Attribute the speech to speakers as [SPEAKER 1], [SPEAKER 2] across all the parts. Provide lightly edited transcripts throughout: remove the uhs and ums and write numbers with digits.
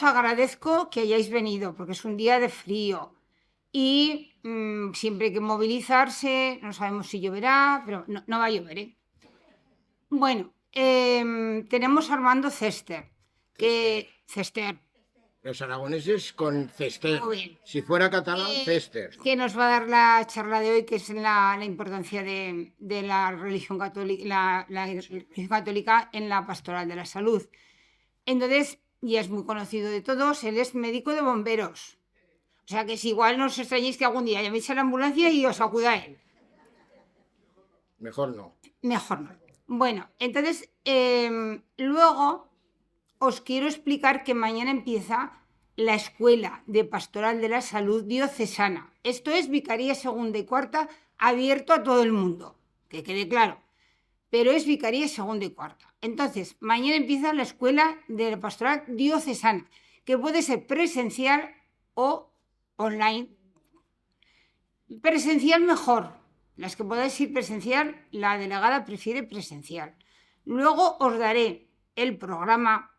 [SPEAKER 1] os agradezco que hayáis venido, porque es un día de frío y siempre hay que movilizarse, no sabemos si lloverá, pero no va a llover, ¿eh? Bueno, tenemos a Armando Cester, Cester,
[SPEAKER 2] Los aragoneses con Cester.
[SPEAKER 1] muy bien,
[SPEAKER 2] Si fuera catalán, Cester.
[SPEAKER 1] que nos va a dar la charla de hoy, que es la importancia de la religión católica, la religión católica en la pastoral de la salud. Entonces, ya es muy conocido de todos, él es médico de bomberos. O sea que si igual no os extrañéis que algún día llaméis a la ambulancia y os acuda él.
[SPEAKER 2] Mejor no.
[SPEAKER 1] Mejor no. Bueno, entonces, luego os quiero explicar que mañana empieza la Escuela de Pastoral de la Salud Diocesana. Esto es Vicaría Segunda y Cuarta, abierto a todo el mundo, que quede claro. Pero es Vicaría Segunda y Cuarta. Entonces, mañana empieza la Escuela de la Pastoral Diocesana, que puede ser presencial o online. Presencial mejor. Las que podáis ir presencial, la delegada prefiere presencial. Luego os daré el programa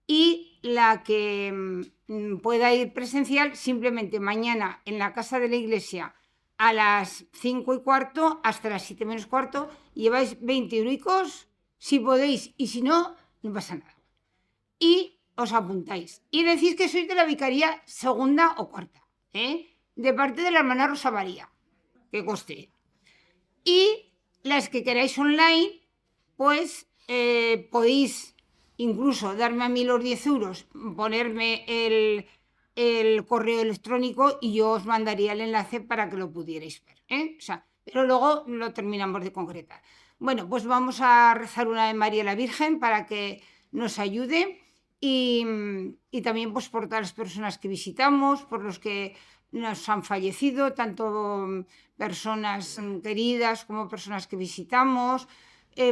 [SPEAKER 1] y la que pueda ir presencial, simplemente mañana en la Casa de la Iglesia a las 5:15 hasta las 7 menos cuarto, lleváis 20 euricos si podéis, y si no, no pasa nada. Y os apuntáis. Y decís que sois de la Vicaría Segunda o Cuarta, de parte de la hermana Rosa María, que coste. Y las que queráis online, pues podéis incluso darme a mí los 10 euros, ponerme el correo electrónico y yo os mandaría el enlace para que lo pudierais ver, O sea, pero luego lo terminamos de concretar. Bueno, pues vamos a rezar una Ave María a la Virgen para que nos ayude y también pues por todas las personas que visitamos, por los que nos han fallecido, tanto personas queridas como personas que visitamos,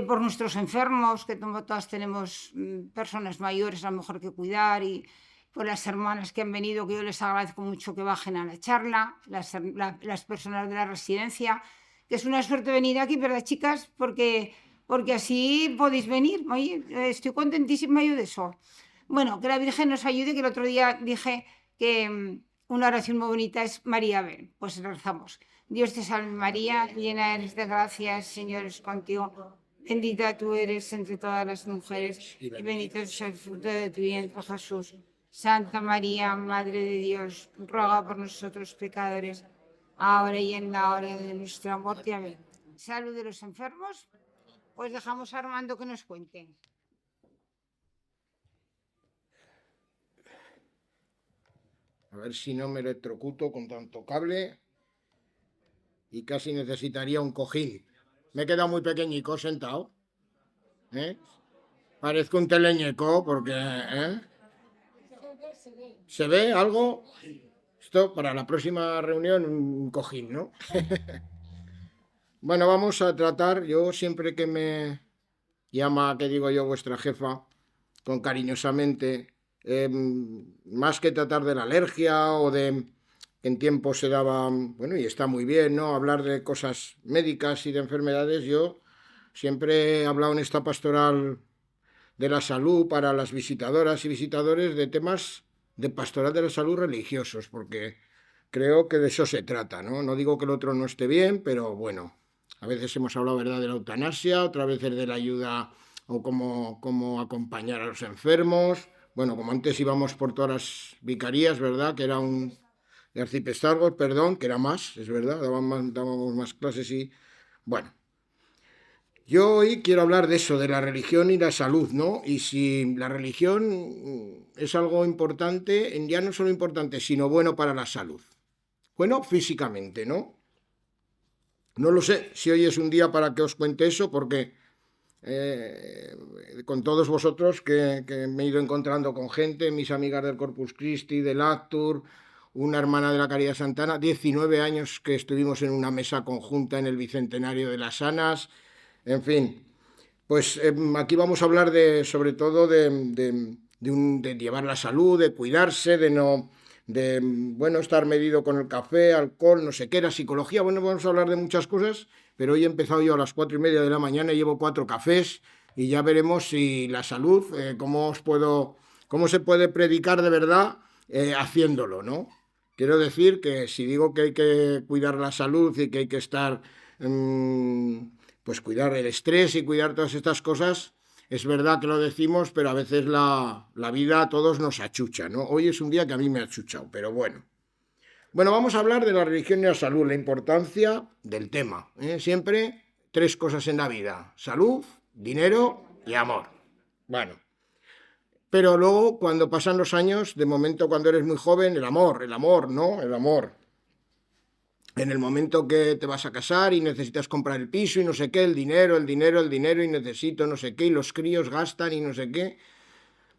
[SPEAKER 1] por nuestros enfermos, que todas tenemos personas mayores a lo mejor que cuidar, y por las hermanas que han venido, que yo les agradezco mucho que bajen a la charla, las personas de la residencia, que es una suerte venir aquí, ¿verdad, chicas? Porque así podéis venir. Oye, estoy contentísima yo de eso. Bueno, que la Virgen nos ayude, que el otro día dije que una oración muy bonita es María ven. Pues rezamos. Dios te salve María, llena eres de gracia, el Señor es contigo. Bendita tú eres entre todas las mujeres y bendito es el fruto de tu vientre, Jesús. Santa María, Madre de Dios, ruega por nosotros pecadores, ahora y en la hora de nuestra muerte. Amén. Salud de los enfermos. Pues dejamos a Armando que nos cuente.
[SPEAKER 2] A ver si no me electrocuto con tanto cable y casi necesitaría un cojín. Me he quedado muy pequeñico sentado. Parezco un teleñeco porque... ¿Se ve algo? Esto para la próxima reunión, un cojín, ¿no? Bueno, vamos a tratar, yo siempre que me llama, que digo yo, vuestra jefa, con cariñosamente, más que tratar de la alergia o de... En tiempo se daba, bueno, y está muy bien, ¿no?, hablar de cosas médicas y de enfermedades. Yo siempre he hablado en esta pastoral de la salud para las visitadoras y visitadores de temas de pastoral de la salud religiosos, porque creo que de eso se trata, ¿no? No digo que el otro no esté bien, pero bueno, a veces hemos hablado, ¿verdad?, de la eutanasia, otras veces de la ayuda o cómo acompañar a los enfermos. Bueno, como antes íbamos por todas las vicarías, ¿verdad?, que era un arciprestazgos, perdón, que era más, es verdad, dábamos más clases y... Bueno, yo hoy quiero hablar de eso, de la religión y la salud, ¿no? Y si la religión es algo importante, ya no solo importante, sino bueno para la salud. Bueno, físicamente, ¿no? No lo sé si hoy es un día para que os cuente eso, porque con todos vosotros que me he ido encontrando con gente, mis amigas del Corpus Christi, del Actur, una hermana de la Caridad Santana, 19 años que estuvimos en una mesa conjunta en el Bicentenario de las Sanas, en fin. Pues aquí vamos a hablar sobre todo de llevar la salud, de cuidarse, bueno, estar medido con el café, alcohol, no sé qué, la psicología. Bueno, vamos a hablar de muchas cosas, pero hoy he empezado yo a las 4:30 de la mañana y llevo 4 cafés y ya veremos si la salud, cómo os puedo ¿Cómo se puede predicar de verdad haciéndolo, ¿no? Quiero decir que si digo que hay que cuidar la salud y que hay que estar, pues cuidar el estrés y cuidar todas estas cosas, es verdad que lo decimos, pero a veces la vida a todos nos achucha, ¿no? Hoy es un día que a mí me ha achuchado, pero bueno. Bueno, vamos a hablar de la religión y la salud, la importancia del tema. Siempre 3 cosas en la vida: salud, dinero y amor. Bueno, pero luego cuando pasan los años, de momento cuando eres muy joven, el amor, ¿no? El amor. En el momento que te vas a casar y necesitas comprar el piso y no sé qué, el dinero y necesito no sé qué, y los críos gastan y no sé qué.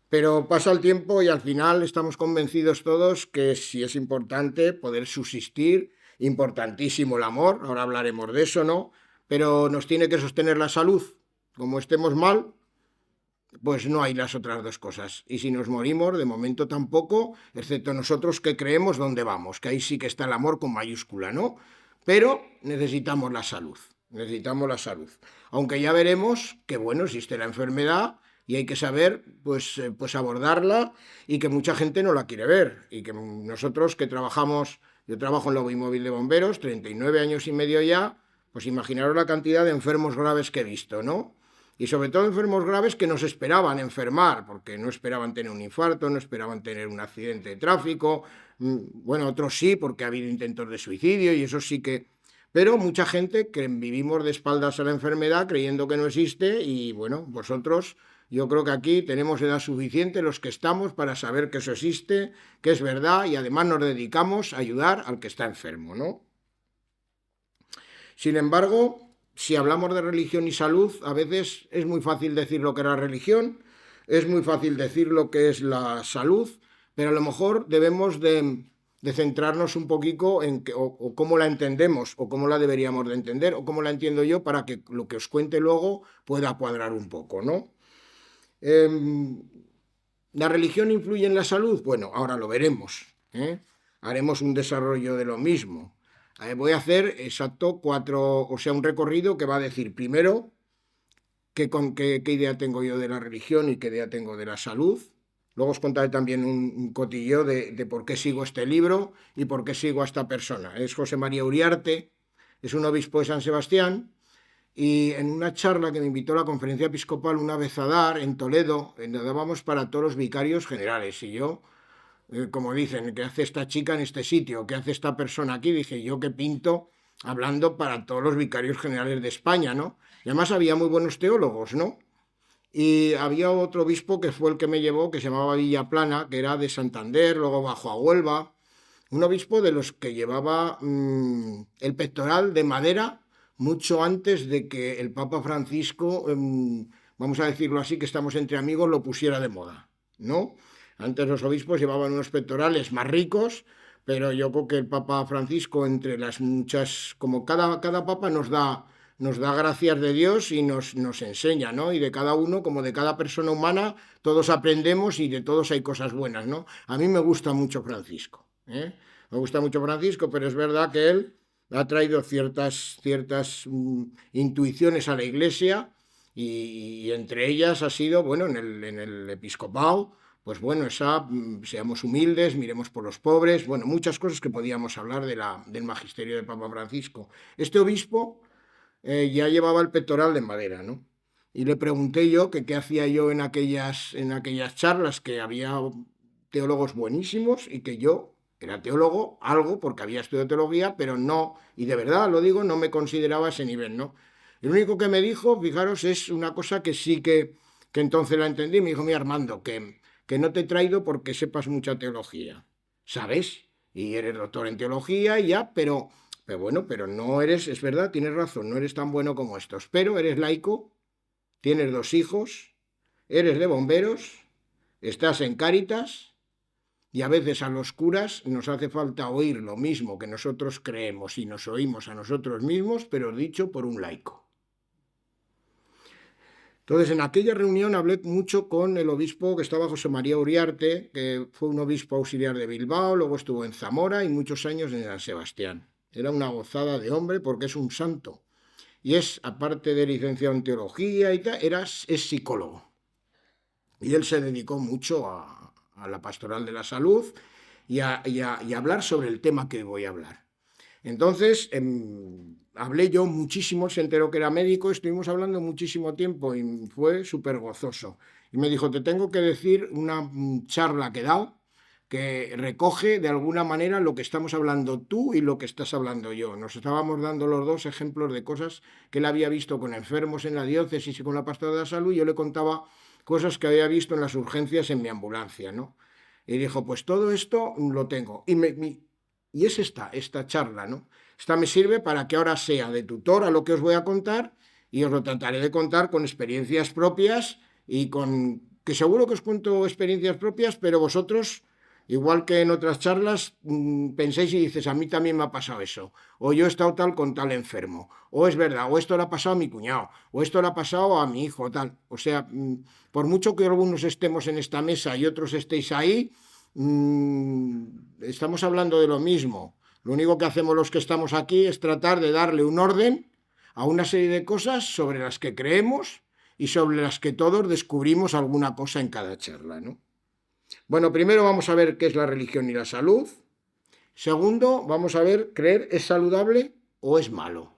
[SPEAKER 2] Pero pasa el tiempo y al final estamos convencidos todos que si es importante poder subsistir, importantísimo el amor, ahora hablaremos de eso, ¿no? Pero nos tiene que sostener la salud. Como estemos mal, pues no hay las otras 2 cosas. Y si nos morimos, de momento tampoco, excepto nosotros que creemos dónde vamos, que ahí sí que está el amor con mayúscula, ¿no? Pero necesitamos la salud, Aunque ya veremos que, bueno, existe la enfermedad y hay que saber, pues abordarla, y que mucha gente no la quiere ver. Y que nosotros que trabajamos, yo trabajo en Lobby Móvil de Bomberos, 39 años y medio ya, pues imaginaros la cantidad de enfermos graves que he visto, ¿no? Y sobre todo enfermos graves que no se esperaban enfermar, porque no esperaban tener un infarto, no esperaban tener un accidente de tráfico, bueno, otros sí, porque ha habido intentos de suicidio y eso sí que... Pero mucha gente que vivimos de espaldas a la enfermedad creyendo que no existe, y bueno, vosotros, yo creo que aquí tenemos edad suficiente los que estamos para saber que eso existe, que es verdad, y además nos dedicamos a ayudar al que está enfermo, ¿no? Sin embargo, si hablamos de religión y salud, a veces es muy fácil decir lo que es la religión, es muy fácil decir lo que es la salud, pero a lo mejor debemos de centrarnos un poquito en o cómo la entendemos, o cómo la deberíamos de entender, o cómo la entiendo yo, para que lo que os cuente luego pueda cuadrar un poco, ¿no? ¿La religión influye en la salud? Bueno, ahora lo veremos, ¿eh? Haremos un desarrollo de lo mismo. Voy a hacer exacto 4, o sea, un recorrido que va a decir primero qué idea tengo yo de la religión y qué idea tengo de la salud. Luego os contaré también un cotillo de por qué sigo este libro y por qué sigo a esta persona. Es José María Uriarte, es un obispo de San Sebastián, y en una charla que me invitó a la conferencia episcopal una vez a dar en Toledo, dábamos para todos los vicarios generales, y yo, como dicen, ¿qué hace esta chica en este sitio? ¿Qué hace esta persona aquí? Dije, yo qué pinto hablando para todos los vicarios generales de España, ¿no? Y además había muy buenos teólogos, ¿no? Y había otro obispo que fue el que me llevó, que se llamaba Villaplana, que era de Santander, luego bajó a Huelva, un obispo de los que llevaba el pectoral de madera mucho antes de que el Papa Francisco, vamos a decirlo así, que estamos entre amigos, lo pusiera de moda, ¿no? Antes los obispos llevaban unos pectorales más ricos, pero yo creo que el Papa Francisco, entre las muchas, como cada papa nos da gracias de Dios y nos enseña, ¿no? Y de cada uno, como de cada persona humana, todos aprendemos y de todos hay cosas buenas, ¿no? A mí me gusta mucho Francisco, ¿eh? Me gusta mucho Francisco, pero es verdad que él ha traído ciertas intuiciones a la Iglesia, y entre ellas ha sido, bueno, en el episcopado, pues bueno, seamos humildes, miremos por los pobres, bueno, muchas cosas que podíamos hablar del magisterio del Papa Francisco. Este obispo ya llevaba el pectoral de madera, ¿no? Y le pregunté yo que qué hacía yo en aquellas charlas, que había teólogos buenísimos y que yo era teólogo, algo, porque había estudiado teología, pero no, y de verdad lo digo, no me consideraba a ese nivel, ¿no? El único que me dijo, fijaros, es una cosa que sí que entonces la entendí. Me dijo, mira, Armando, que no te he traído porque sepas mucha teología, ¿sabes? Y eres doctor en teología y ya, pero bueno, pero no eres, es verdad, tienes razón, no eres tan bueno como estos, pero eres laico, tienes 2 hijos, eres de bomberos, estás en Cáritas, y a veces a los curas nos hace falta oír lo mismo que nosotros creemos y nos oímos a nosotros mismos, pero dicho por un laico. Entonces, en aquella reunión hablé mucho con el obispo que estaba, José María Uriarte, que fue un obispo auxiliar de Bilbao, luego estuvo en Zamora y muchos años en San Sebastián. Era una gozada de hombre porque es un santo. Y es, aparte de licenciado en teología y tal, es psicólogo. Y él se dedicó mucho a la pastoral de la salud y a hablar sobre el tema que voy a hablar. Entonces, hablé yo muchísimo, se enteró que era médico, estuvimos hablando muchísimo tiempo y fue súper gozoso. Y me dijo, te tengo que decir una charla que he dado que recoge de alguna manera lo que estamos hablando tú y lo que estás hablando yo. Nos estábamos dando los dos ejemplos de cosas que él había visto con enfermos en la diócesis y con la pastoral de la salud, y yo le contaba cosas que había visto en las urgencias en mi ambulancia, ¿no? Y dijo, pues todo esto lo tengo. Y es esta charla, ¿no? Esta me sirve para que ahora sea de tutor a lo que os voy a contar, y os lo trataré de contar con experiencias propias y con... que seguro que os cuento experiencias propias, pero vosotros, igual que en otras charlas, penséis y dices, a mí también me ha pasado eso, o yo he estado tal con tal enfermo, o es verdad, o esto le ha pasado a mi cuñado, o esto le ha pasado a mi hijo, tal. O sea, por mucho que algunos estemos en esta mesa y otros estéis ahí, estamos hablando de lo mismo. Lo único que hacemos los que estamos aquí es tratar de darle un orden a una serie de cosas sobre las que creemos y sobre las que todos descubrimos alguna cosa en cada charla, ¿no? Bueno, primero vamos a ver qué es la religión y la salud. Segundo, vamos a ver, ¿creer es saludable o es malo?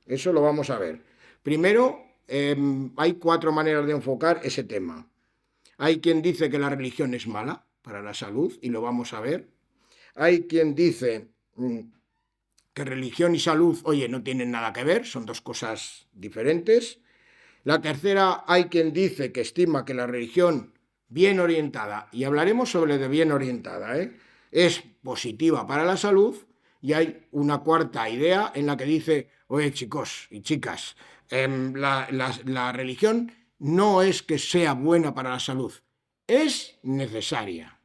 [SPEAKER 2] Eso lo vamos a ver. Primero, hay 4 maneras de enfocar ese tema. Hay quien dice que la religión es mala para la salud, y lo vamos a ver. Hay quien dice que religión y salud, oye, no tienen nada que ver, son 2 cosas diferentes. La tercera, hay quien dice que estima que la religión bien orientada, y hablaremos sobre de bien orientada, es positiva para la salud. Y hay una cuarta idea en la que dice, oye, chicos y chicas, la religión no es que sea buena para la salud, es necesaria.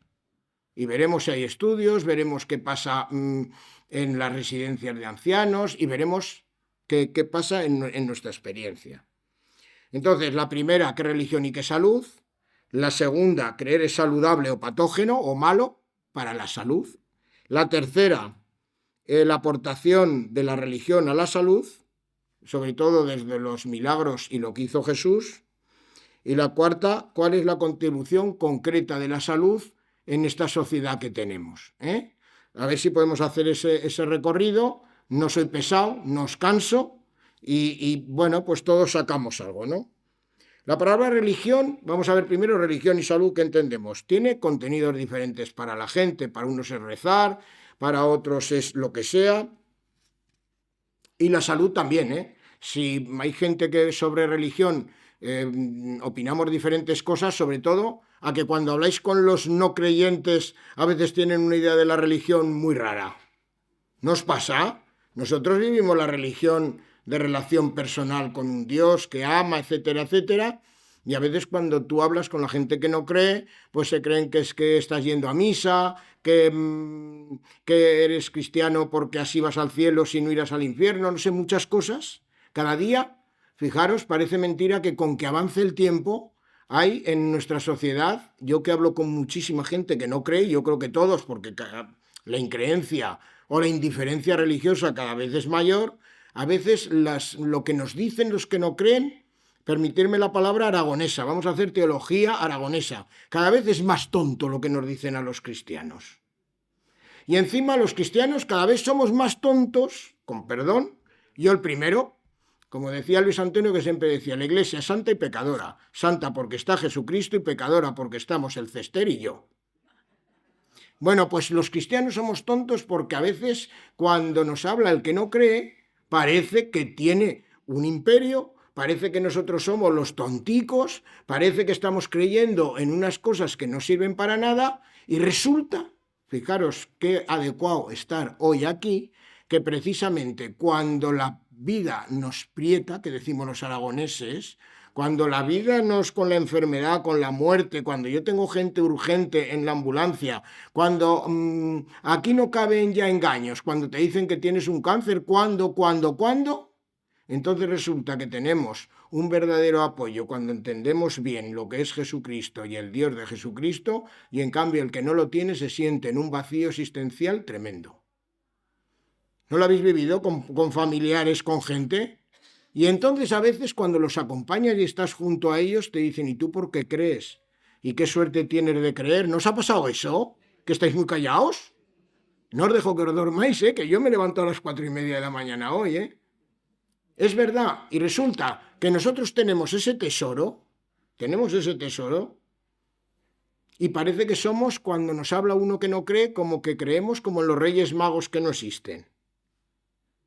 [SPEAKER 2] Y veremos si hay estudios, veremos qué pasa en las residencias de ancianos, y veremos qué pasa en nuestra experiencia. Entonces, la primera, ¿qué religión y qué salud? La segunda, ¿creer es saludable o patógeno o malo para la salud? La tercera, la aportación de la religión a la salud, sobre todo desde los milagros y lo que hizo Jesús. Y la cuarta, ¿cuál es la contribución concreta de la salud en esta sociedad que tenemos? A ver si podemos hacer ese recorrido. No soy pesado, no os canso, y bueno, pues todos sacamos algo, ¿no? La palabra religión, vamos a ver primero religión y salud, ¿qué entendemos? Tiene contenidos diferentes para la gente, para unos es rezar, para otros es lo que sea, y la salud también, Si hay gente que sobre religión opinamos diferentes cosas, sobre todo a que cuando habláis con los no creyentes a veces tienen una idea de la religión muy rara. ¿No os pasa? Nosotros vivimos la religión de relación personal con un Dios que ama, etcétera, etcétera, y a veces cuando tú hablas con la gente que no cree, pues se creen que es que estás yendo a misa, que eres cristiano porque así vas al cielo si no irás al infierno, no sé, muchas cosas. Cada día, fijaros, parece mentira que con que avance el tiempo hay en nuestra sociedad, yo que hablo con muchísima gente que no cree, yo creo que todos, porque la increencia o la indiferencia religiosa cada vez es mayor, a veces lo que nos dicen los que no creen, permitirme la palabra aragonesa, vamos a hacer teología aragonesa, cada vez es más tonto lo que nos dicen a los cristianos. Y encima los cristianos cada vez somos más tontos, con perdón, yo el primero, como decía Luis Antonio, que siempre decía, la Iglesia es santa y pecadora, santa porque está Jesucristo y pecadora porque estamos el Cester y yo. Bueno, pues los cristianos somos tontos porque a veces cuando nos habla el que no cree, parece que tiene un imperio, parece que nosotros somos los tonticos, parece que estamos creyendo en unas cosas que no sirven para nada, y resulta, fijaros qué adecuado estar hoy aquí, que precisamente cuando la vida nos prieta, que decimos los aragoneses, cuando la vida nos, con la enfermedad, con la muerte, cuando yo tengo gente urgente en la ambulancia, cuando aquí no caben ya engaños, cuando te dicen que tienes un cáncer, ¿cuándo? Entonces resulta que tenemos un verdadero apoyo cuando entendemos bien lo que es Jesucristo y el Dios de Jesucristo, y en cambio el que no lo tiene se siente en un vacío existencial tremendo. ¿No lo habéis vivido con familiares, con gente? Y entonces a veces cuando los acompañas y estás junto a ellos te dicen, ¿y tú por qué crees? ¿Y qué suerte tienes de creer? ¿No os ha pasado eso? ¿Que estáis muy callados? No os dejo que os dormáis, que yo me levanto a las 4:30 de la mañana hoy. Es verdad, y resulta que nosotros tenemos ese tesoro, y parece que somos, cuando nos habla uno que no cree, como que creemos como en los Reyes Magos que no existen.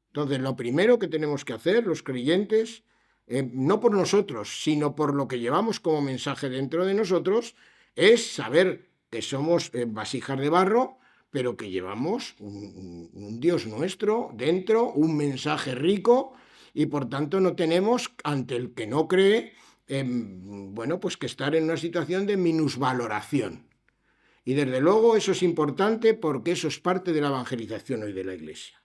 [SPEAKER 2] Entonces, lo primero que tenemos que hacer, los creyentes, no por nosotros, sino por lo que llevamos como mensaje dentro de nosotros, es saber que somos vasijas de barro, pero que llevamos un Dios nuestro dentro, un mensaje rico, y por tanto no tenemos, ante el que no cree, bueno, pues que estar en una situación de minusvaloración. Y desde luego eso es importante porque eso es parte de la evangelización hoy de la Iglesia.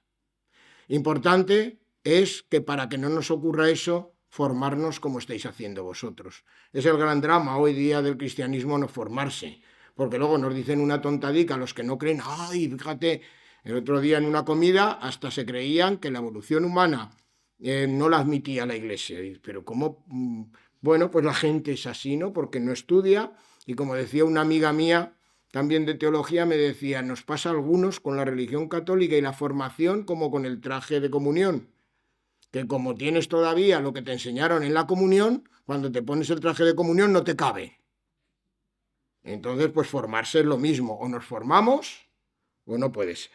[SPEAKER 2] Importante es que para que no nos ocurra eso, formarnos como estáis haciendo vosotros. Es el gran drama hoy día del cristianismo, no formarse, porque luego nos dicen una tontadica a los que no creen. Ay, fíjate, el otro día en una comida hasta se creían que la evolución humana no la admitía la Iglesia. Pero ¿cómo? Bueno, pues la gente es así, ¿no? Porque no estudia, y como decía una amiga mía, también de teología, me decía, nos pasa a algunos con la religión católica y la formación como con el traje de comunión, que como tienes todavía lo que te enseñaron en la comunión, cuando te pones el traje de comunión no te cabe. Entonces, pues formarse es lo mismo, o nos formamos o no puede ser.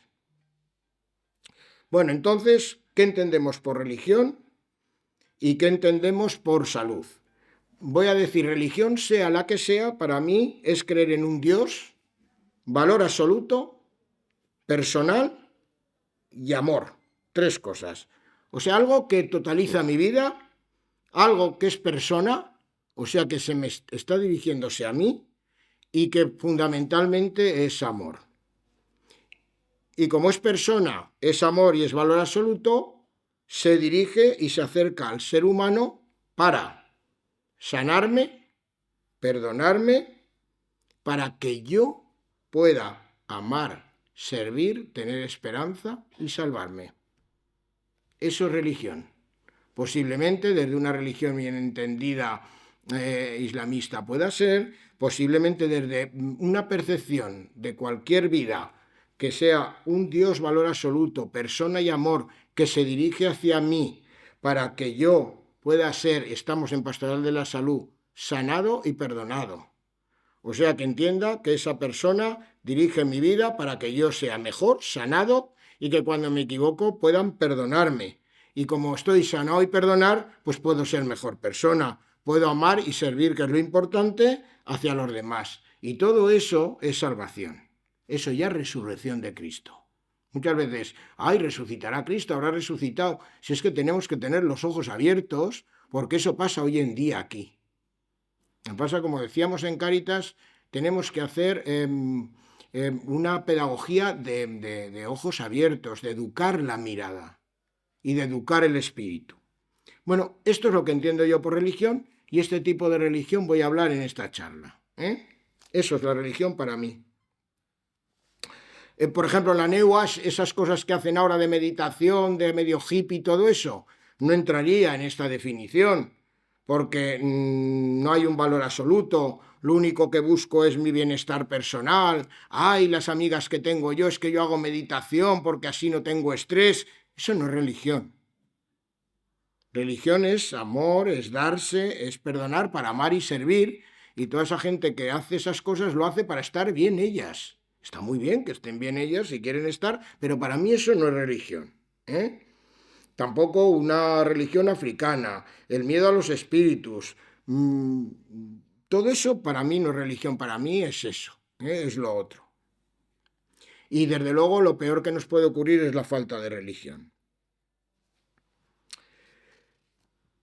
[SPEAKER 2] Bueno, entonces, ¿qué entendemos por religión y qué entendemos por salud? Voy a decir, religión, sea la que sea, para mí es creer en un Dios, valor absoluto, personal y amor. 3 cosas. O sea, algo que totaliza mi vida, algo que es persona, o sea, que se me está dirigiéndose a mí, y que fundamentalmente es amor. Y como es persona, es amor y es valor absoluto, se dirige y se acerca al ser humano para sanarme, perdonarme, para que yo pueda amar, servir, tener esperanza y salvarme. Eso es religión. Posiblemente desde una religión bien entendida islamista pueda ser, posiblemente desde una percepción de cualquier vida que sea un Dios valor absoluto, persona y amor que se dirige hacia mí para que yo pueda ser, estamos en Pastoral de la Salud, sanado y perdonado. O sea, que entienda que esa persona dirige mi vida para que yo sea mejor, sanado, y que cuando me equivoco puedan perdonarme. Y como estoy sanado y perdonar, pues puedo ser mejor persona, puedo amar y servir, que es lo importante, hacia los demás. Y todo eso es salvación. Eso ya es resurrección de Cristo. Muchas veces, ay, resucitará Cristo, habrá resucitado. Si es que tenemos que tener los ojos abiertos, porque eso pasa hoy en día aquí. Pasa, como decíamos en Cáritas, tenemos que hacer una pedagogía de ojos abiertos, de educar la mirada y de educar el espíritu. Bueno, esto es lo que entiendo yo por religión, y este tipo de religión voy a hablar en esta charla. Eso es la religión para mí. Por ejemplo, la New Age, esas cosas que hacen ahora de meditación, de medio hippie y todo eso, no entraría en esta definición, porque no hay un valor absoluto, lo único que busco es mi bienestar personal. Ay, las amigas que tengo yo, es que yo hago meditación porque así no tengo estrés. Eso no es religión. Religión es amor, es darse, es perdonar para amar y servir, y toda esa gente que hace esas cosas lo hace para estar bien ellas. Está muy bien que estén bien ellas si quieren estar, pero para mí eso no es religión. Tampoco una religión africana, el miedo a los espíritus. Todo eso para mí no es religión, para mí es eso, es lo otro. Y desde luego lo peor que nos puede ocurrir es la falta de religión.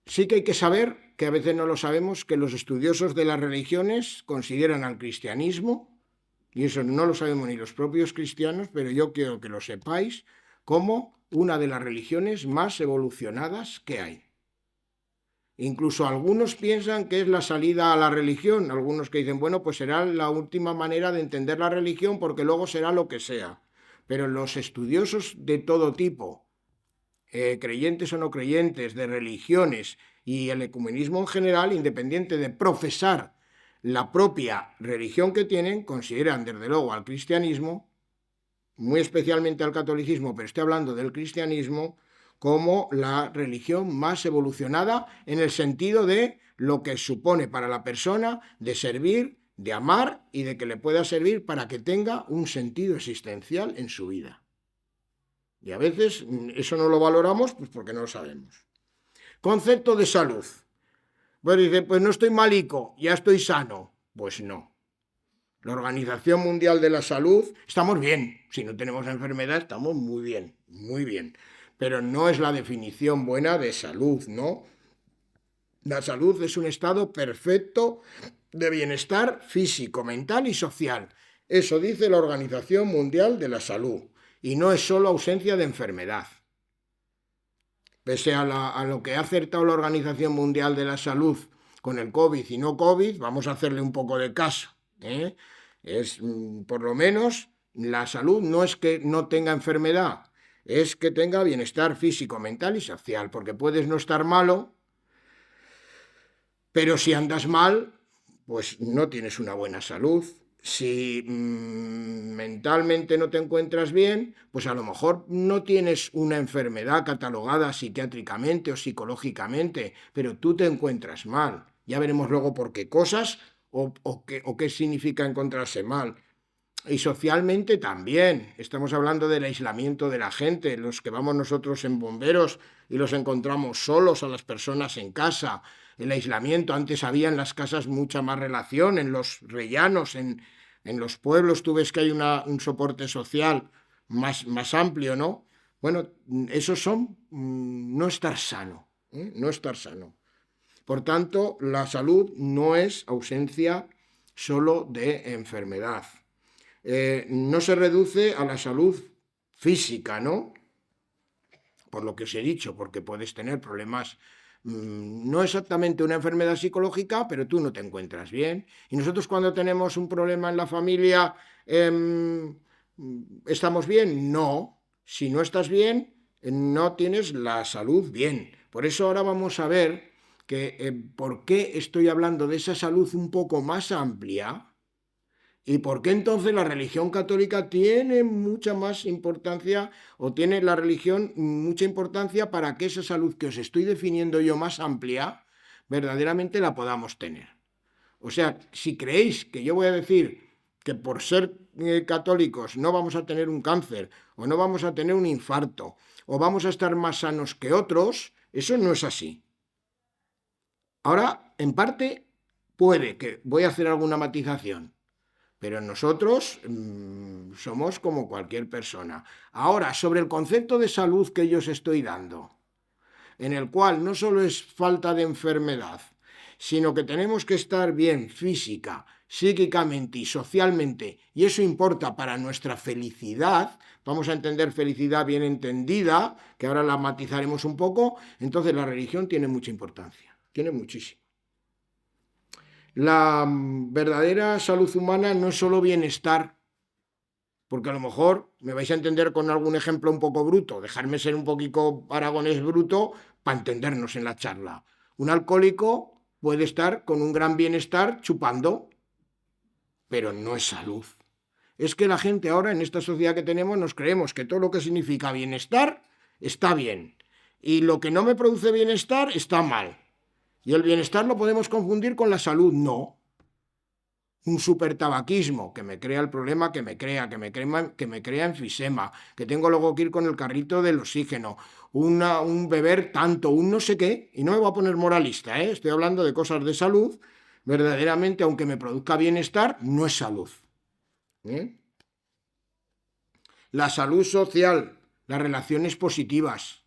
[SPEAKER 2] Sí que hay que saber, que a veces no lo sabemos, que los estudiosos de las religiones consideran al cristianismo, y eso no lo sabemos ni los propios cristianos, pero yo quiero que lo sepáis, como una de las religiones más evolucionadas que hay. Incluso algunos piensan que es la salida a la religión, algunos que dicen, bueno, pues será la última manera de entender la religión porque luego será lo que sea. Pero los estudiosos de todo tipo, creyentes o no creyentes, de religiones y el ecumenismo en general, independiente de profesar la propia religión que tienen, consideran desde luego al cristianismo, muy especialmente al catolicismo, pero estoy hablando del cristianismo, como la religión más evolucionada en el sentido de lo que supone para la persona de servir, de amar y de que le pueda servir para que tenga un sentido existencial en su vida. Y a veces eso no lo valoramos pues porque no lo sabemos. Concepto de salud. Pues dice, pues no estoy malico, ya estoy sano. Pues no. La Organización Mundial de la Salud, estamos bien. Si no tenemos enfermedad, estamos muy bien, muy bien. Pero no es la definición buena de salud, ¿no? La salud es un estado perfecto de bienestar físico, mental y social. Eso dice la Organización Mundial de la Salud. Y no es solo ausencia de enfermedad. Pese a lo que ha acertado la Organización Mundial de la Salud con el COVID y no COVID, vamos a hacerle un poco de caso. Por lo menos, la salud no es que no tenga enfermedad, es que tenga bienestar físico, mental y social, porque puedes no estar malo, pero si andas mal, pues no tienes una buena salud. Si mentalmente no te encuentras bien, pues a lo mejor no tienes una enfermedad catalogada psiquiátricamente o psicológicamente, pero tú te encuentras mal. Ya veremos luego por qué cosas o qué significa encontrarse mal. Y socialmente también. Estamos hablando del aislamiento de la gente, los que vamos nosotros en bomberos y los encontramos solos a las personas en casa. El aislamiento, antes había en las casas mucha más relación, en los rellanos, en los pueblos tú ves que hay un soporte social más amplio, ¿no? Bueno, esos son no estar sano, no estar sano. Por tanto, la salud no es ausencia solo de enfermedad. No se reduce a la salud física, ¿no? Por lo que os he dicho, porque puedes tener problemas, no exactamente una enfermedad psicológica, pero tú no te encuentras bien. Y nosotros cuando tenemos un problema en la familia, ¿estamos bien? No. Si no estás bien, no tienes la salud bien. Por eso ahora vamos a ver por qué estoy hablando de esa salud un poco más amplia. ¿Y por qué entonces la religión católica tiene mucha más importancia o tiene la religión mucha importancia para que esa salud que os estoy definiendo yo más amplia, verdaderamente la podamos tener? O sea, si creéis que yo voy a decir que por ser católicos no vamos a tener un cáncer o no vamos a tener un infarto o vamos a estar más sanos que otros, eso no es así. Ahora, en parte, puede que voy a hacer alguna matización. Pero nosotros somos como cualquier persona. Ahora, sobre el concepto de salud que yo os estoy dando, en el cual no solo es falta de enfermedad, sino que tenemos que estar bien física, psíquicamente y socialmente, y eso importa para nuestra felicidad, vamos a entender felicidad bien entendida, que ahora la matizaremos un poco, entonces la religión tiene mucha importancia, tiene muchísimo. La verdadera salud humana no es solo bienestar, porque a lo mejor me vais a entender con algún ejemplo un poco bruto, dejarme ser un poquito aragonés bruto para entendernos en la charla. Un alcohólico puede estar con un gran bienestar chupando, pero no es salud. Es que la gente ahora en esta sociedad que tenemos nos creemos que todo lo que significa bienestar está bien y lo que no me produce bienestar está mal. Y el bienestar lo podemos confundir con la salud, no. Un supertabaquismo que me crea el problema que me crea enfisema, que tengo luego que ir con el carrito del oxígeno, un beber tanto, un no sé qué, y no me voy a poner moralista, estoy hablando de cosas de salud, verdaderamente, aunque me produzca bienestar, no es salud. La salud social, las relaciones positivas,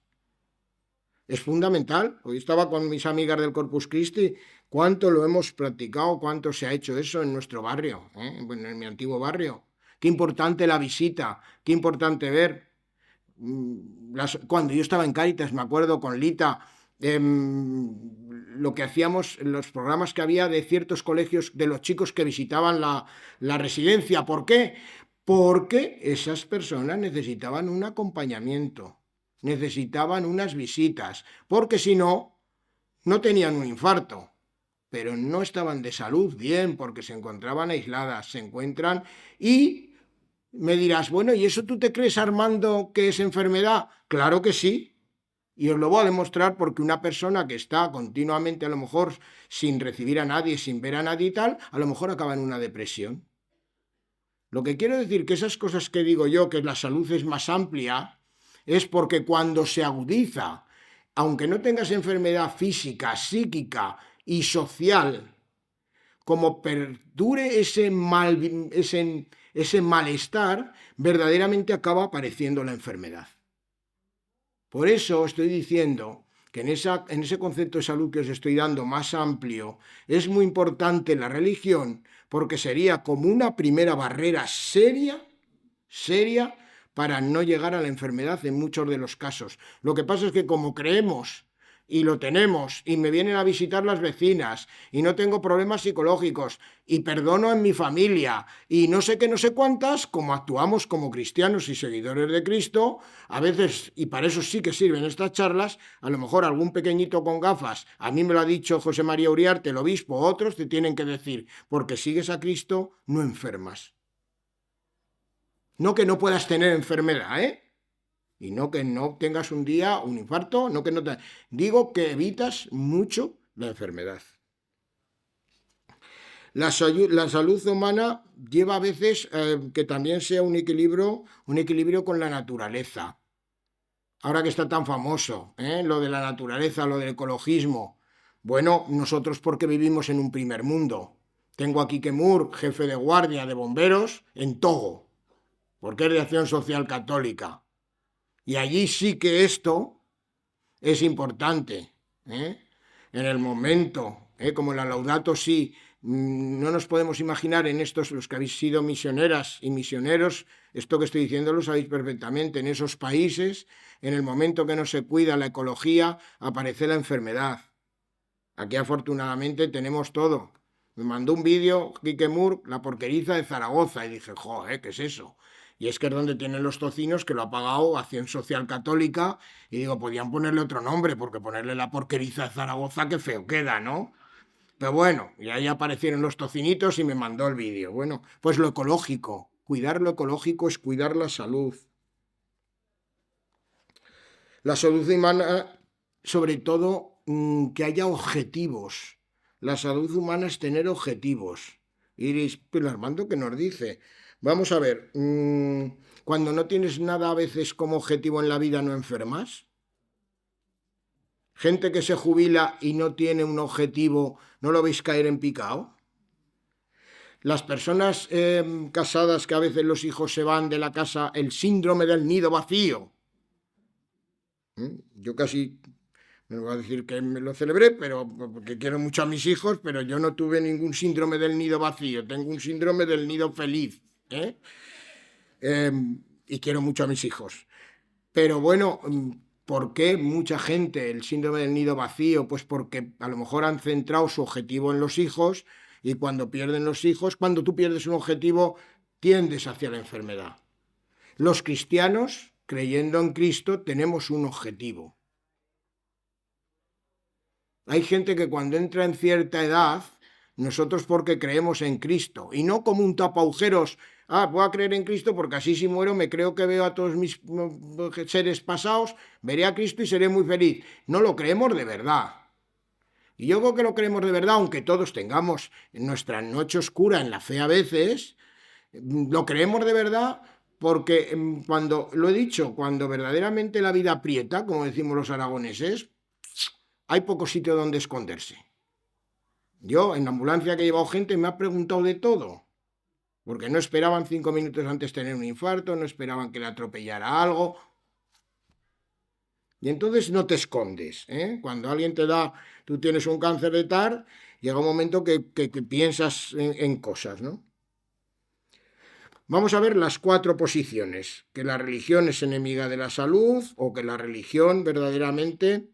[SPEAKER 2] es fundamental. Hoy estaba con mis amigas del Corpus Christi, cuánto lo hemos practicado, cuánto se ha hecho eso en nuestro barrio, en mi antiguo barrio. Qué importante la visita, qué importante ver. Cuando yo estaba en Cáritas, me acuerdo con Lita, lo que hacíamos, los programas que había de ciertos colegios, de los chicos que visitaban la residencia. ¿Por qué? Porque esas personas necesitaban un acompañamiento. necesitaban unas visitas, porque si no, no tenían un infarto, pero no estaban de salud bien, porque se encontraban aisladas, se encuentran y me dirás, bueno, ¿y eso tú te crees, Armando, que es enfermedad? Claro que sí. Y os lo voy a demostrar porque una persona que está continuamente a lo mejor sin recibir a nadie, sin ver a nadie y tal, a lo mejor acaba en una depresión. Lo que quiero decir que esas cosas que digo yo, que la salud es más amplia, es porque cuando se agudiza, aunque no tengas enfermedad física, psíquica y social, como perdure ese malestar, verdaderamente acaba apareciendo la enfermedad. Por eso estoy diciendo que en ese concepto de salud que os estoy dando más amplio, es muy importante la religión, porque sería como una primera barrera seria para no llegar a la enfermedad en muchos de los casos. Lo que pasa es que como creemos y lo tenemos, y me vienen a visitar las vecinas, y no tengo problemas psicológicos, y perdono en mi familia, y no sé qué, no sé cuántas, como actuamos como cristianos y seguidores de Cristo, a veces, y para eso sí que sirven estas charlas, a lo mejor algún pequeñito con gafas, a mí me lo ha dicho José María Uriarte, el obispo, otros te tienen que decir, porque sigues a Cristo, no enfermas. No que no puedas tener enfermedad, y no que no tengas un día un infarto, no que no te... Digo que evitas mucho la enfermedad. La salud humana lleva a veces que también sea un equilibrio con la naturaleza. Ahora que está tan famoso, lo de la naturaleza, lo del ecologismo. Bueno, nosotros porque vivimos en un primer mundo. Tengo a Quique Moore, jefe de guardia de bomberos, en Togo, porque es de Acción Social Católica. Y allí sí que esto es importante, En el momento, como la Laudato Si, no nos podemos imaginar en estos, los que habéis sido misioneras y misioneros, esto que estoy diciendo lo sabéis perfectamente, en esos países, en el momento que no se cuida la ecología, aparece la enfermedad. Aquí afortunadamente tenemos todo. Me mandó un vídeo, Quique Moore, la porqueriza de Zaragoza, y dije, joder, ¿qué es eso? Y es que es donde tienen los tocinos, que lo ha pagado Acción Social Católica, y digo, podían ponerle otro nombre, porque ponerle la porqueriza de Zaragoza, qué feo queda, ¿no? Pero bueno, y ahí aparecieron los tocinitos y me mandó el vídeo. Bueno, pues lo ecológico, cuidar lo ecológico es cuidar la salud. La salud humana, sobre todo, que haya objetivos. La salud humana es tener objetivos. Y diréis, pero Armando, ¿qué nos dice? Vamos a ver, cuando no tienes nada a veces como objetivo en la vida, ¿no enfermas? Gente que se jubila y no tiene un objetivo, ¿no lo veis caer en picado? Las personas casadas que a veces los hijos se van de la casa, el síndrome del nido vacío. Yo casi, me voy a decir que me lo celebré, pero porque quiero mucho a mis hijos, pero yo no tuve ningún síndrome del nido vacío, tengo un síndrome del nido feliz, y quiero mucho a mis hijos. Pero bueno, ¿por qué mucha gente el síndrome del nido vacío? Pues porque a lo mejor han centrado su objetivo en los hijos, y cuando pierden los hijos, cuando tú pierdes un objetivo, tiendes hacia la enfermedad. Los cristianos, creyendo en Cristo, tenemos un objetivo. Hay gente que cuando entra en cierta edad, nosotros porque creemos en Cristo, y no como un tapaujeros, voy a creer en Cristo porque así si muero me creo que veo a todos mis seres pasados, veré a Cristo y seré muy feliz. No lo creemos de verdad. Y yo creo que lo creemos de verdad, aunque todos tengamos nuestra noche oscura en la fe a veces, lo creemos de verdad porque cuando, lo he dicho, cuando verdaderamente la vida aprieta, como decimos los aragoneses, hay poco sitio donde esconderse. Yo, en la ambulancia que he llevado gente, me ha preguntado de todo, porque no esperaban 5 minutos antes tener un infarto, no esperaban que le atropellara algo. Y entonces no te escondes, Cuando alguien te da, tú tienes un cáncer de tal, llega un momento que piensas en cosas, ¿no? Vamos a ver las 4 posiciones, que la religión es enemiga de la salud, o que la religión verdaderamente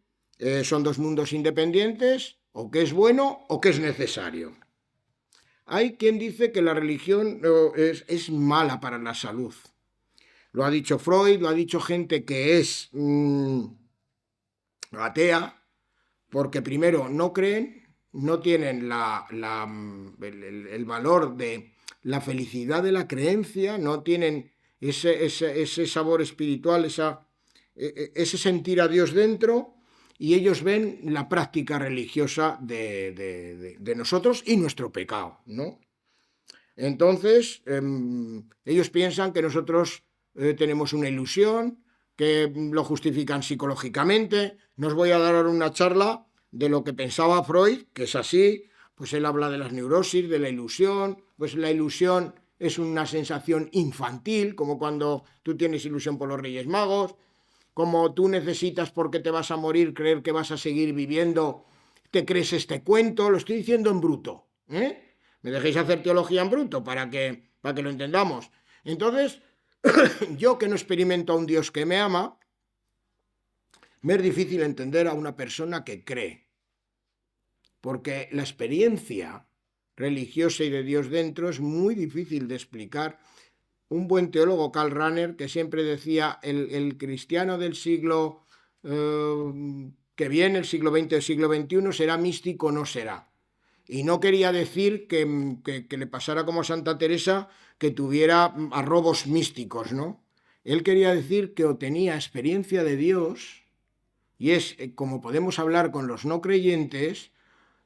[SPEAKER 2] son 2 mundos independientes, o que es bueno o que es necesario. Hay quien dice que la religión es mala para la salud. lo ha dicho Freud, lo ha dicho gente que es atea, porque primero no creen, no tienen el valor de la felicidad de la creencia, no tienen ese sabor espiritual, ese sentir a Dios dentro, y ellos ven la práctica religiosa de nosotros y nuestro pecado, ¿no? Entonces, ellos piensan que nosotros tenemos una ilusión, que lo justifican psicológicamente. No os voy a dar ahora una charla de lo que pensaba Freud, que es así, pues él habla de las neurosis, de la ilusión, pues la ilusión es una sensación infantil, como cuando tú tienes ilusión por los Reyes Magos, como tú necesitas porque te vas a morir creer que vas a seguir viviendo, te crees este cuento, lo estoy diciendo en bruto, ¿eh? Me dejéis hacer teología en bruto para que lo entendamos. Entonces, yo que no experimento a un Dios que me ama, me es difícil entender a una persona que cree, porque la experiencia religiosa y de Dios dentro es muy difícil de explicar. Un buen teólogo, Karl Rahner, que siempre decía, el cristiano del siglo que viene, el siglo XX, el siglo XXI, será místico o no será. Y no quería decir que le pasara como a Santa Teresa, que tuviera arrobos místicos, ¿no? Él quería decir que o tenía experiencia de Dios, y es como podemos hablar con los no creyentes,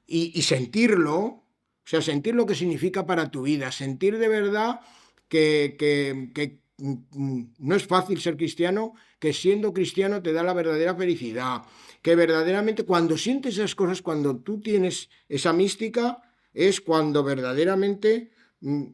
[SPEAKER 2] y sentirlo, o sea, sentir lo que significa para tu vida, sentir de verdad que no es fácil ser cristiano, que siendo cristiano te da la verdadera felicidad, que verdaderamente cuando sientes esas cosas, cuando tú tienes esa mística, es cuando verdaderamente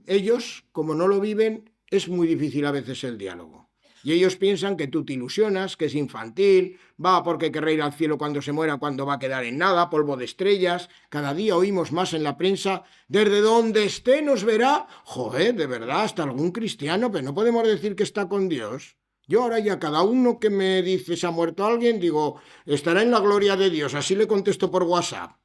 [SPEAKER 2] ellos, como no lo viven, es muy difícil a veces el diálogo. Y ellos piensan que tú te ilusionas, que es infantil, porque querrá ir al cielo cuando se muera, cuando va a quedar en nada, polvo de estrellas. Cada día oímos más en la prensa, desde donde esté nos verá. Joder, de verdad, hasta algún cristiano, pero no podemos decir que está con Dios. Yo ahora ya cada uno que me dice se ha muerto alguien, digo, estará en la gloria de Dios, así le contesto por WhatsApp.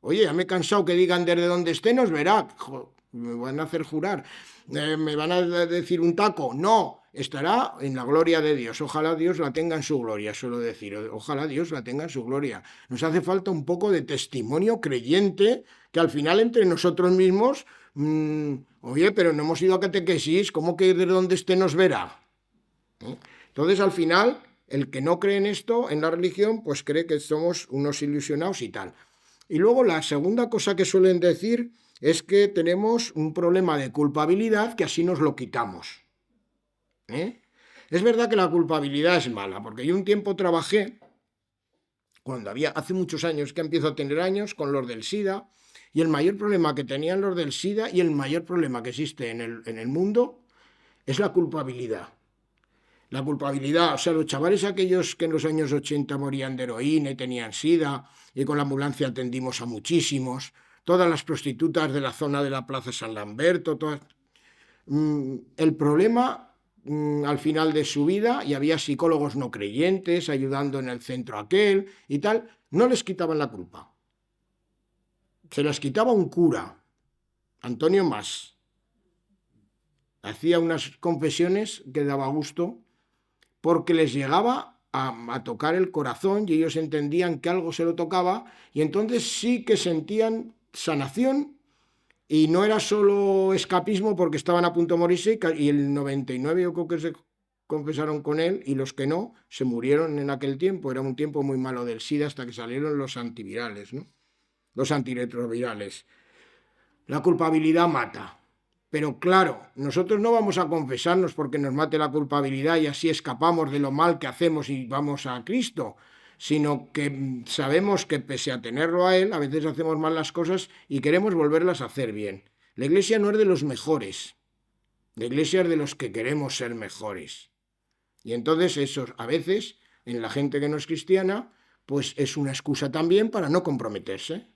[SPEAKER 2] Oye, ya me he cansado que digan desde donde esté nos verá. Joder, me van a hacer jurar, me van a decir un taco. No, estará en la gloria de Dios. Ojalá Dios la tenga en su gloria, suelo decir. Ojalá Dios la tenga en su gloria. Nos hace falta un poco de testimonio creyente, que al final entre nosotros mismos, oye, pero no hemos ido a catequesis, ¿cómo que de donde esté nos verá? Entonces, al final, el que no cree en esto, en la religión, pues cree que somos unos ilusionados y tal. Y luego la segunda cosa que suelen decir es que tenemos un problema de culpabilidad, que así nos lo quitamos. Es verdad que la culpabilidad es mala, porque yo un tiempo trabajé, hace muchos años, que empiezo a tener años, con los del SIDA, y el mayor problema que tenían los del SIDA y el mayor problema que existe en el mundo es la culpabilidad. La culpabilidad, o sea, los chavales aquellos que en los años 80 morían de heroína y tenían SIDA, y con la ambulancia atendimos a muchísimos, todas las prostitutas de la zona de la Plaza San Lamberto, todas. El problema al final de su vida, y había psicólogos no creyentes ayudando en el centro aquel y tal, no les quitaban la culpa. Se las quitaba un cura, Antonio Mas. Hacía unas confesiones que daba gusto, porque les llegaba a tocar el corazón y ellos entendían que algo se lo tocaba, y entonces sí que sentían sanación, y no era solo escapismo porque estaban a punto de morirse, y el 99 yo creo que se confesaron con él, y los que no se murieron en aquel tiempo. Era un tiempo muy malo del SIDA hasta que salieron los antivirales, ¿no? Los antirretrovirales. La culpabilidad mata. Pero claro, nosotros no vamos a confesarnos porque nos mate la culpabilidad y así escapamos de lo mal que hacemos y vamos a Cristo, sino que sabemos que pese a tenerlo a Él, a veces hacemos mal las cosas y queremos volverlas a hacer bien. La Iglesia no es de los mejores, la Iglesia es de los que queremos ser mejores. Y entonces eso a veces, en la gente que no es cristiana, pues es una excusa también para no comprometerse.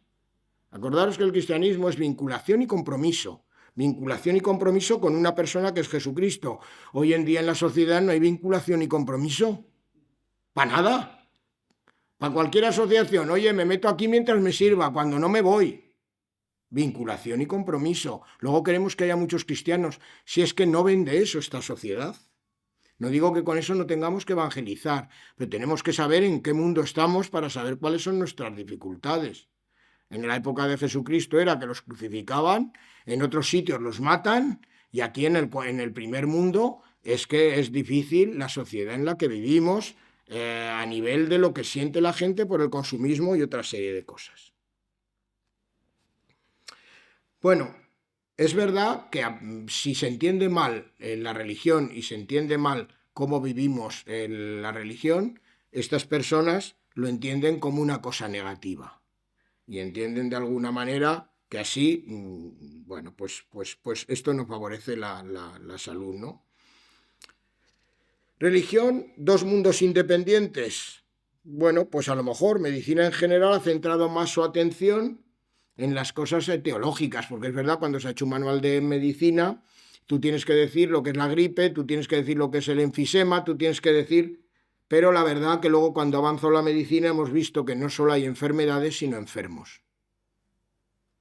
[SPEAKER 2] Acordaros que el cristianismo es vinculación y compromiso. Vinculación y compromiso con una persona que es Jesucristo. Hoy en día en la sociedad no hay vinculación y compromiso. Para nada. Para cualquier asociación. Oye, me meto aquí mientras me sirva, cuando no me voy. Vinculación y compromiso. Luego queremos que haya muchos cristianos. Si es que no vende eso esta sociedad. No digo que con eso no tengamos que evangelizar, pero tenemos que saber en qué mundo estamos para saber cuáles son nuestras dificultades. En la época de Jesucristo era que los crucificaban, en otros sitios los matan, y aquí en el primer mundo es que es difícil la sociedad en la que vivimos, a nivel de lo que siente la gente por el consumismo y otra serie de cosas. Bueno, es verdad que si se entiende mal la religión y se entiende mal cómo vivimos la religión, estas personas lo entienden como una cosa negativa y entienden de alguna manera que así, bueno, pues esto no favorece la salud, ¿no? Religión, dos mundos independientes. Bueno, pues a lo mejor medicina en general ha centrado más su atención en las cosas teológicas, porque es verdad, cuando se ha hecho un manual de medicina, tú tienes que decir lo que es la gripe, tú tienes que decir lo que es el enfisema, tú tienes que decir... Pero la verdad que luego cuando avanzó la medicina hemos visto que no solo hay enfermedades, sino enfermos.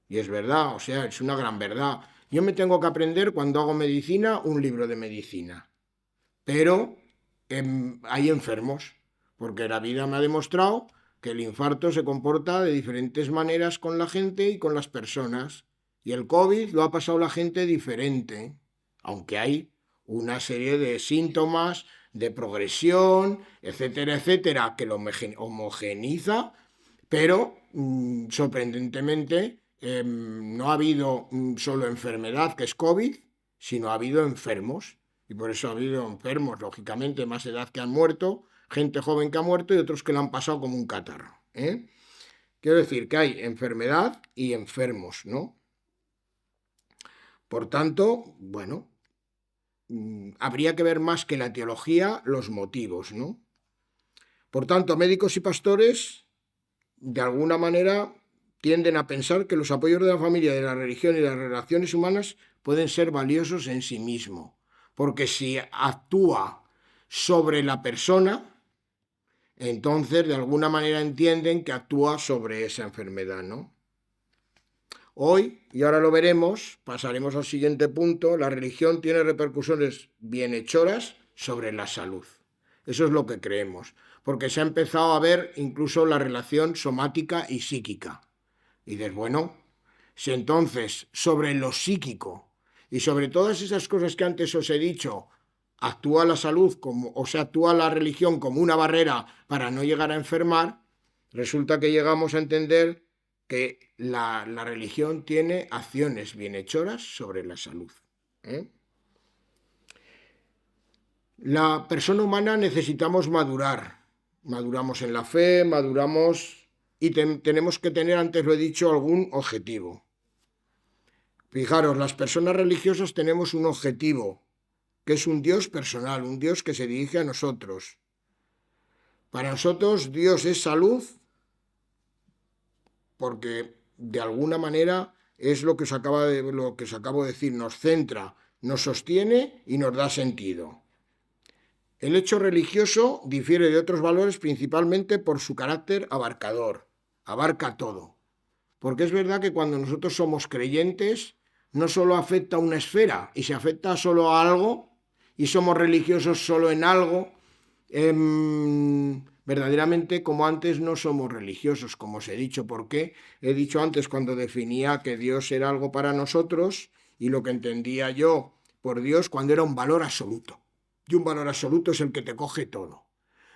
[SPEAKER 2] Y es verdad, o sea, es una gran verdad. Yo me tengo que aprender cuando hago medicina un libro de medicina, pero hay enfermos, porque la vida me ha demostrado que el infarto se comporta de diferentes maneras con la gente y con las personas. Y el COVID lo ha pasado la gente diferente, aunque hay una serie de síntomas de progresión, etcétera, etcétera, que lo homogeneiza, pero sorprendentemente no ha habido solo enfermedad, que es COVID, sino ha habido enfermos. Y por eso ha habido enfermos, lógicamente, más edad que han muerto, gente joven que ha muerto y otros que lo han pasado como un catarro. Quiero decir que hay enfermedad y enfermos, ¿no? Por tanto, bueno, habría que ver más que la teología los motivos, ¿no? Por tanto, médicos y pastores, de alguna manera, tienden a pensar que los apoyos de la familia, de la religión y de las relaciones humanas pueden ser valiosos en sí mismos. Porque si actúa sobre la persona, entonces de alguna manera entienden que actúa sobre esa enfermedad, ¿no? Hoy, y ahora lo veremos, pasaremos al siguiente punto, la religión tiene repercusiones bienhechoras sobre la salud. Eso es lo que creemos, porque se ha empezado a ver incluso la relación somática y psíquica. Y dices, bueno, si entonces sobre lo psíquico y sobre todas esas cosas que antes os he dicho, actúa la salud, actúa la religión como una barrera para no llegar a enfermar, resulta que llegamos a entender que la religión tiene acciones bienhechoras sobre la salud. La persona humana necesitamos madurar. Maduramos en la fe, maduramos y tenemos que tener, antes lo he dicho, algún objetivo. Fijaros, las personas religiosas tenemos un objetivo, que es un Dios personal, un Dios que se dirige a nosotros. Para nosotros Dios es salud, porque de alguna manera es lo que os acabo de decir, nos centra, nos sostiene y nos da sentido. El hecho religioso difiere de otros valores principalmente por su carácter abarcador, abarca todo. Porque es verdad que cuando nosotros somos creyentes, no solo afecta a una esfera y se afecta solo a algo, y somos religiosos solo en algo, verdaderamente, como antes, no somos religiosos, como os he dicho. ¿Por qué? He dicho antes, cuando definía que Dios era algo para nosotros y lo que entendía yo por Dios cuando era un valor absoluto. Y un valor absoluto es el que te coge todo.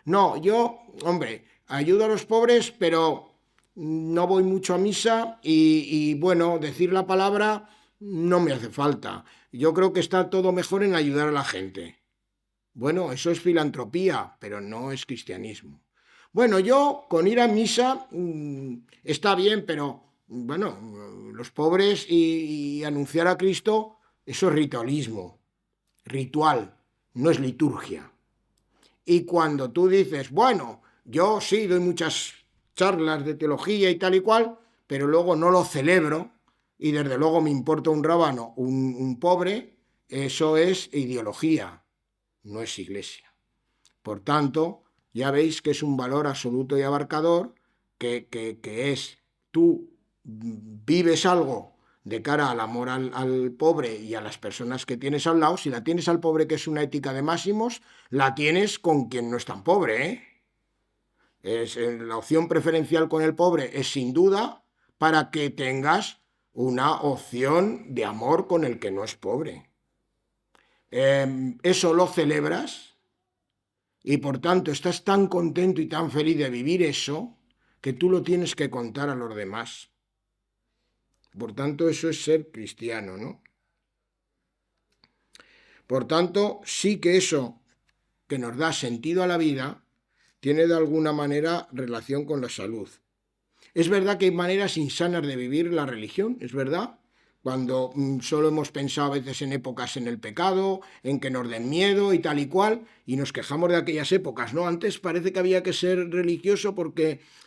[SPEAKER 2] No, yo, hombre, ayudo a los pobres, pero no voy mucho a misa y bueno, decir la palabra no me hace falta. Yo creo que está todo mejor en ayudar a la gente. Bueno, eso es filantropía, pero no es cristianismo. Bueno, yo con ir a misa está bien, pero bueno, los pobres y anunciar a Cristo, eso es ritualismo, ritual, no es liturgia. Y cuando tú dices, bueno, yo sí doy muchas charlas de teología y tal y cual, pero luego no lo celebro y desde luego me importa un rábano, un pobre, eso es ideología, no es iglesia. Por tanto, ya veis que es un valor absoluto y abarcador, que es tú vives algo de cara al amor al pobre y a las personas que tienes al lado. Si la tienes al pobre, que es una ética de máximos, la tienes con quien no es tan pobre, ¿eh? La opción preferencial con el pobre es sin duda para que tengas una opción de amor con el que no es pobre. Eso lo celebras y por tanto estás tan contento y tan feliz de vivir eso que tú lo tienes que contar a los demás. Por tanto, eso es ser cristiano, ¿no? Por tanto, sí que eso que nos da sentido a la vida tiene de alguna manera relación con la salud. Es verdad que hay maneras insanas de vivir la religión, es verdad, cuando solo hemos pensado a veces en épocas en el pecado, en que nos den miedo y tal y cual, y nos quejamos de aquellas épocas, ¿no? Antes parece que había que ser religioso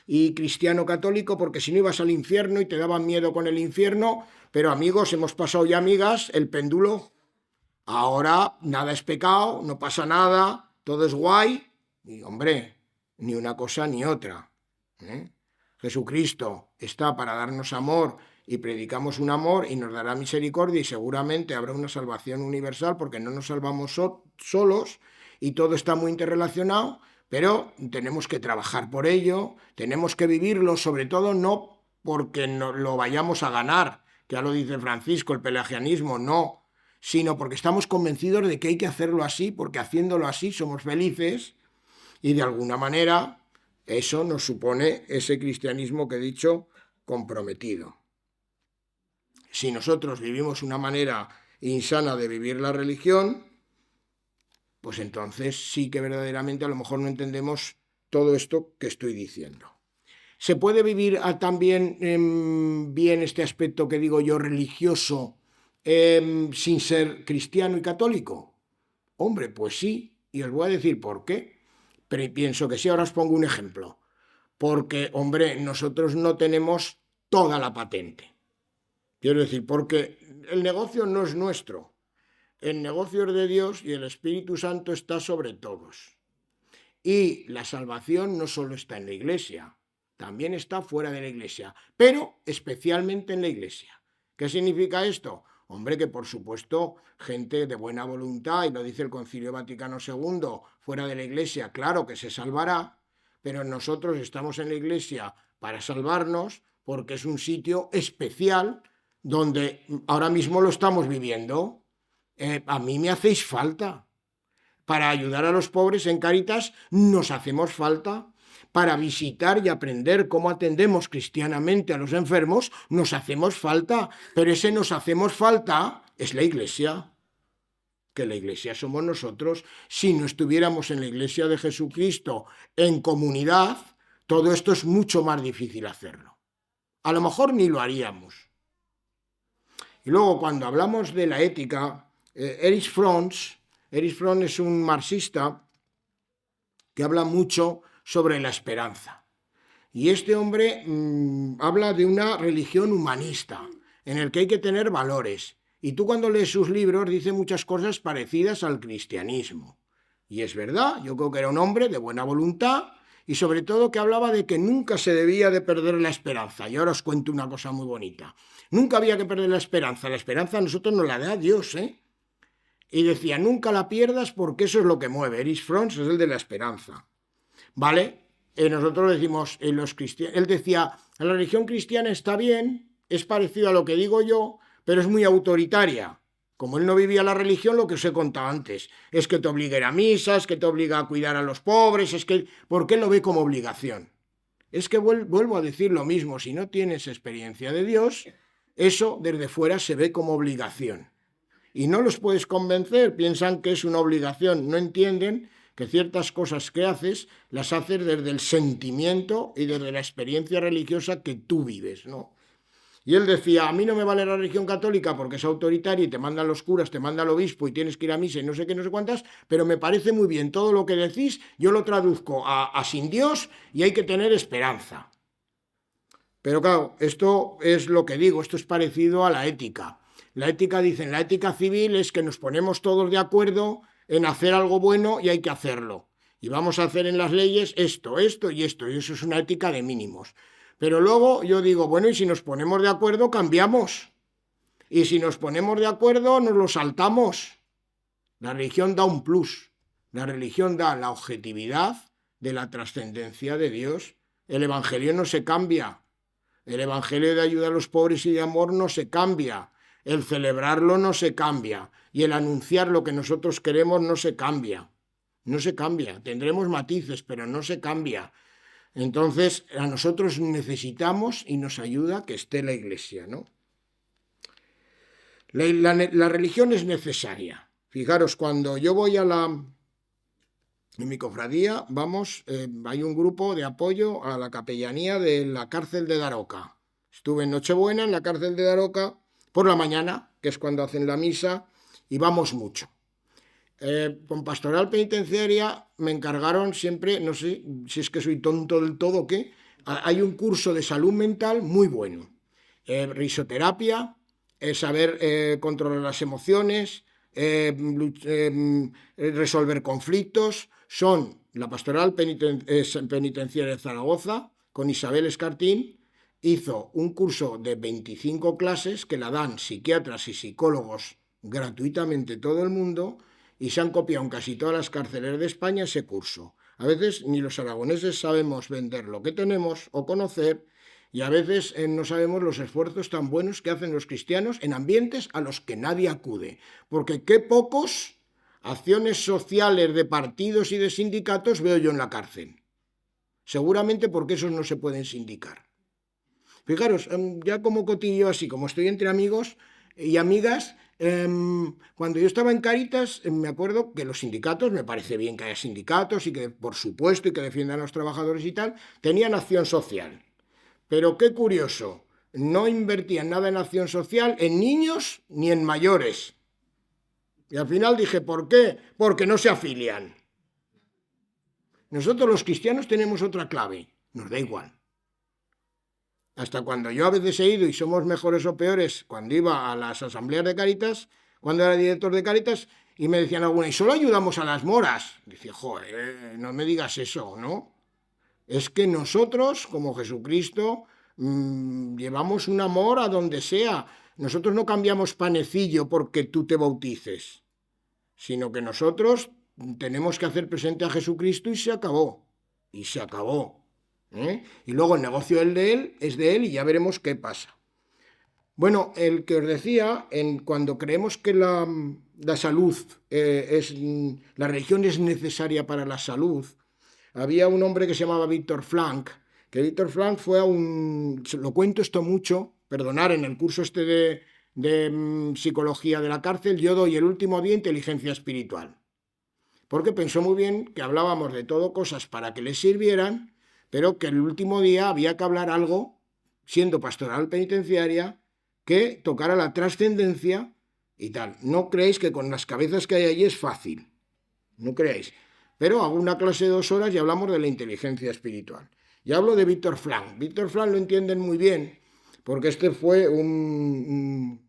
[SPEAKER 2] y cristiano católico porque si no ibas al infierno y te daban miedo con el infierno, pero amigos, hemos pasado ya, amigas, el péndulo. Ahora nada es pecado, no pasa nada, todo es guay, y hombre, ni una cosa ni otra, ¿eh? Jesucristo está para darnos amor y predicamos un amor y nos dará misericordia y seguramente habrá una salvación universal porque no nos salvamos solos y todo está muy interrelacionado, pero tenemos que trabajar por ello, tenemos que vivirlo, sobre todo no porque no lo vayamos a ganar, que ya lo dice Francisco, el pelagianismo, no, sino porque estamos convencidos de que hay que hacerlo así, porque haciéndolo así somos felices y de alguna manera eso nos supone ese cristianismo que he dicho comprometido. Si nosotros vivimos una manera insana de vivir la religión, pues entonces sí que verdaderamente a lo mejor no entendemos todo esto que estoy diciendo. ¿Se puede vivir también bien este aspecto que digo yo religioso sin ser cristiano y católico? Hombre, pues sí, y os voy a decir por qué. Pero pienso que sí, ahora os pongo un ejemplo. Porque, hombre, nosotros no tenemos toda la patente. Quiero decir, porque el negocio no es nuestro. El negocio es de Dios y el Espíritu Santo está sobre todos. Y la salvación no solo está en la Iglesia, también está fuera de la Iglesia, pero especialmente en la Iglesia. ¿Qué significa esto? Hombre, que por supuesto, gente de buena voluntad, y lo dice el Concilio Vaticano II, fuera de la Iglesia, claro que se salvará, pero nosotros estamos en la Iglesia para salvarnos, porque es un sitio especial donde ahora mismo lo estamos viviendo. A mí me hacéis falta. Para ayudar a los pobres en Cáritas nos hacemos falta. Para visitar y aprender cómo atendemos cristianamente a los enfermos, nos hacemos falta, pero ese nos hacemos falta es la Iglesia, que la Iglesia somos nosotros. Si no estuviéramos en la Iglesia de Jesucristo en comunidad, todo esto es mucho más difícil hacerlo. A lo mejor ni lo haríamos. Y luego cuando hablamos de la ética, Erich Fromm es un marxista que habla mucho sobre la esperanza. Y este hombre habla de una religión humanista, en el que hay que tener valores. Y tú cuando lees sus libros dice muchas cosas parecidas al cristianismo. Y es verdad, yo creo que era un hombre de buena voluntad y sobre todo que hablaba de que nunca se debía de perder la esperanza. Y ahora os cuento una cosa muy bonita. Nunca había que perder la esperanza a nosotros nos la da Dios, ¿eh? Y decía, nunca la pierdas porque eso es lo que mueve. Erich Fromm es el de la esperanza. ¿Vale? Nosotros decimos, los cristianos, él decía, la religión cristiana está bien, es parecido a lo que digo yo, pero es muy autoritaria. Como él no vivía la religión, lo que os he contado antes, es que te obliga a ir a misa, es que te obliga a cuidar a los pobres, es que, ¿por qué lo ve como obligación? Es que vuelvo a decir lo mismo, si no tienes experiencia de Dios, eso desde fuera se ve como obligación. Y no los puedes convencer, piensan que es una obligación, no entienden que ciertas cosas que haces, las haces desde el sentimiento y desde la experiencia religiosa que tú vives, ¿no? Y él decía, a mí no me vale la religión católica porque es autoritaria y te mandan los curas, te manda el obispo y tienes que ir a misa y no sé qué, no sé cuántas, pero me parece muy bien todo lo que decís, yo lo traduzco a sin Dios y hay que tener esperanza. Pero claro, esto es lo que digo, esto es parecido a la ética. La ética, dicen, la ética civil es que nos ponemos todos de acuerdo en hacer algo bueno y hay que hacerlo. Y vamos a hacer en las leyes esto, esto y esto. Y eso es una ética de mínimos. Pero luego yo digo, bueno, y si nos ponemos de acuerdo, cambiamos. y si nos ponemos de acuerdo nos lo saltamos. La religión da un plus, la religión da la objetividad de la trascendencia de Dios. El Evangelio no se cambia, el Evangelio de ayuda a los pobres y de amor no se cambia, el celebrarlo no se cambia y el anunciar lo que nosotros queremos no se cambia. No se cambia, tendremos matices, pero no se cambia. Entonces, a nosotros necesitamos y nos ayuda que esté la Iglesia, ¿no? La religión es necesaria. Fijaros, cuando yo voy en mi cofradía, hay un grupo de apoyo a la capellanía de la cárcel de Daroca. Estuve en Nochebuena en la cárcel de Daroca por la mañana, que es cuando hacen la misa, y vamos mucho. Con pastoral penitenciaria me encargaron siempre, no sé si es que soy tonto del todo o qué, hay un curso de salud mental muy bueno. Risoterapia, saber controlar las emociones, resolver conflictos. Son la pastoral penitenciaria de Zaragoza, con Isabel Escartín, hizo un curso de 25 clases que la dan psiquiatras y psicólogos gratuitamente todo el mundo, y se han copiado en casi todas las cárceles de España ese curso. A veces ni los aragoneses sabemos vender lo que tenemos o conocer, y a veces no sabemos los esfuerzos tan buenos que hacen los cristianos en ambientes a los que nadie acude. Porque qué pocos acciones sociales de partidos y de sindicatos veo yo en la cárcel. Seguramente porque esos no se pueden sindicar. Fijaros, ya como cotillo así, como estoy entre amigos y amigas, cuando yo estaba en Cáritas, me acuerdo que los sindicatos, me parece bien que haya sindicatos y que, por supuesto, y que defiendan a los trabajadores y tal, tenían acción social. Pero qué curioso, no invertían nada en acción social en niños ni en mayores. Y al final dije, ¿por qué? Porque no se afilian. Nosotros los cristianos tenemos otra clave, nos da igual. Hasta cuando yo a veces he ido, y somos mejores o peores, cuando iba a las asambleas de Cáritas, cuando era director de Cáritas, y me decían alguna, y solo ayudamos a las moras. Dice, joder, no me digas eso, ¿no? Es que nosotros, como Jesucristo, llevamos un amor a donde sea. Nosotros no cambiamos panecillo porque tú te bautices, sino que nosotros tenemos que hacer presente a Jesucristo y se acabó. Y se acabó. Y luego el negocio es de él y ya veremos qué pasa. Bueno, el que os decía, cuando creemos que la salud la religión es necesaria para la salud, había un hombre que se llamaba Víctor Frank, que Víctor Frank fue lo cuento esto mucho, perdonar, en el curso de psicología de la cárcel, yo doy el último día inteligencia espiritual, porque pensó muy bien que hablábamos de todo cosas para que les sirvieran, pero que el último día había que hablar algo, siendo pastoral penitenciaria, que tocara la trascendencia y tal. No creéis que con las cabezas que hay allí es fácil, no creáis. Pero hago una clase de 2 horas y hablamos de la inteligencia espiritual. Y hablo de Víctor Frank. Víctor Frank lo entienden muy bien, porque este fue un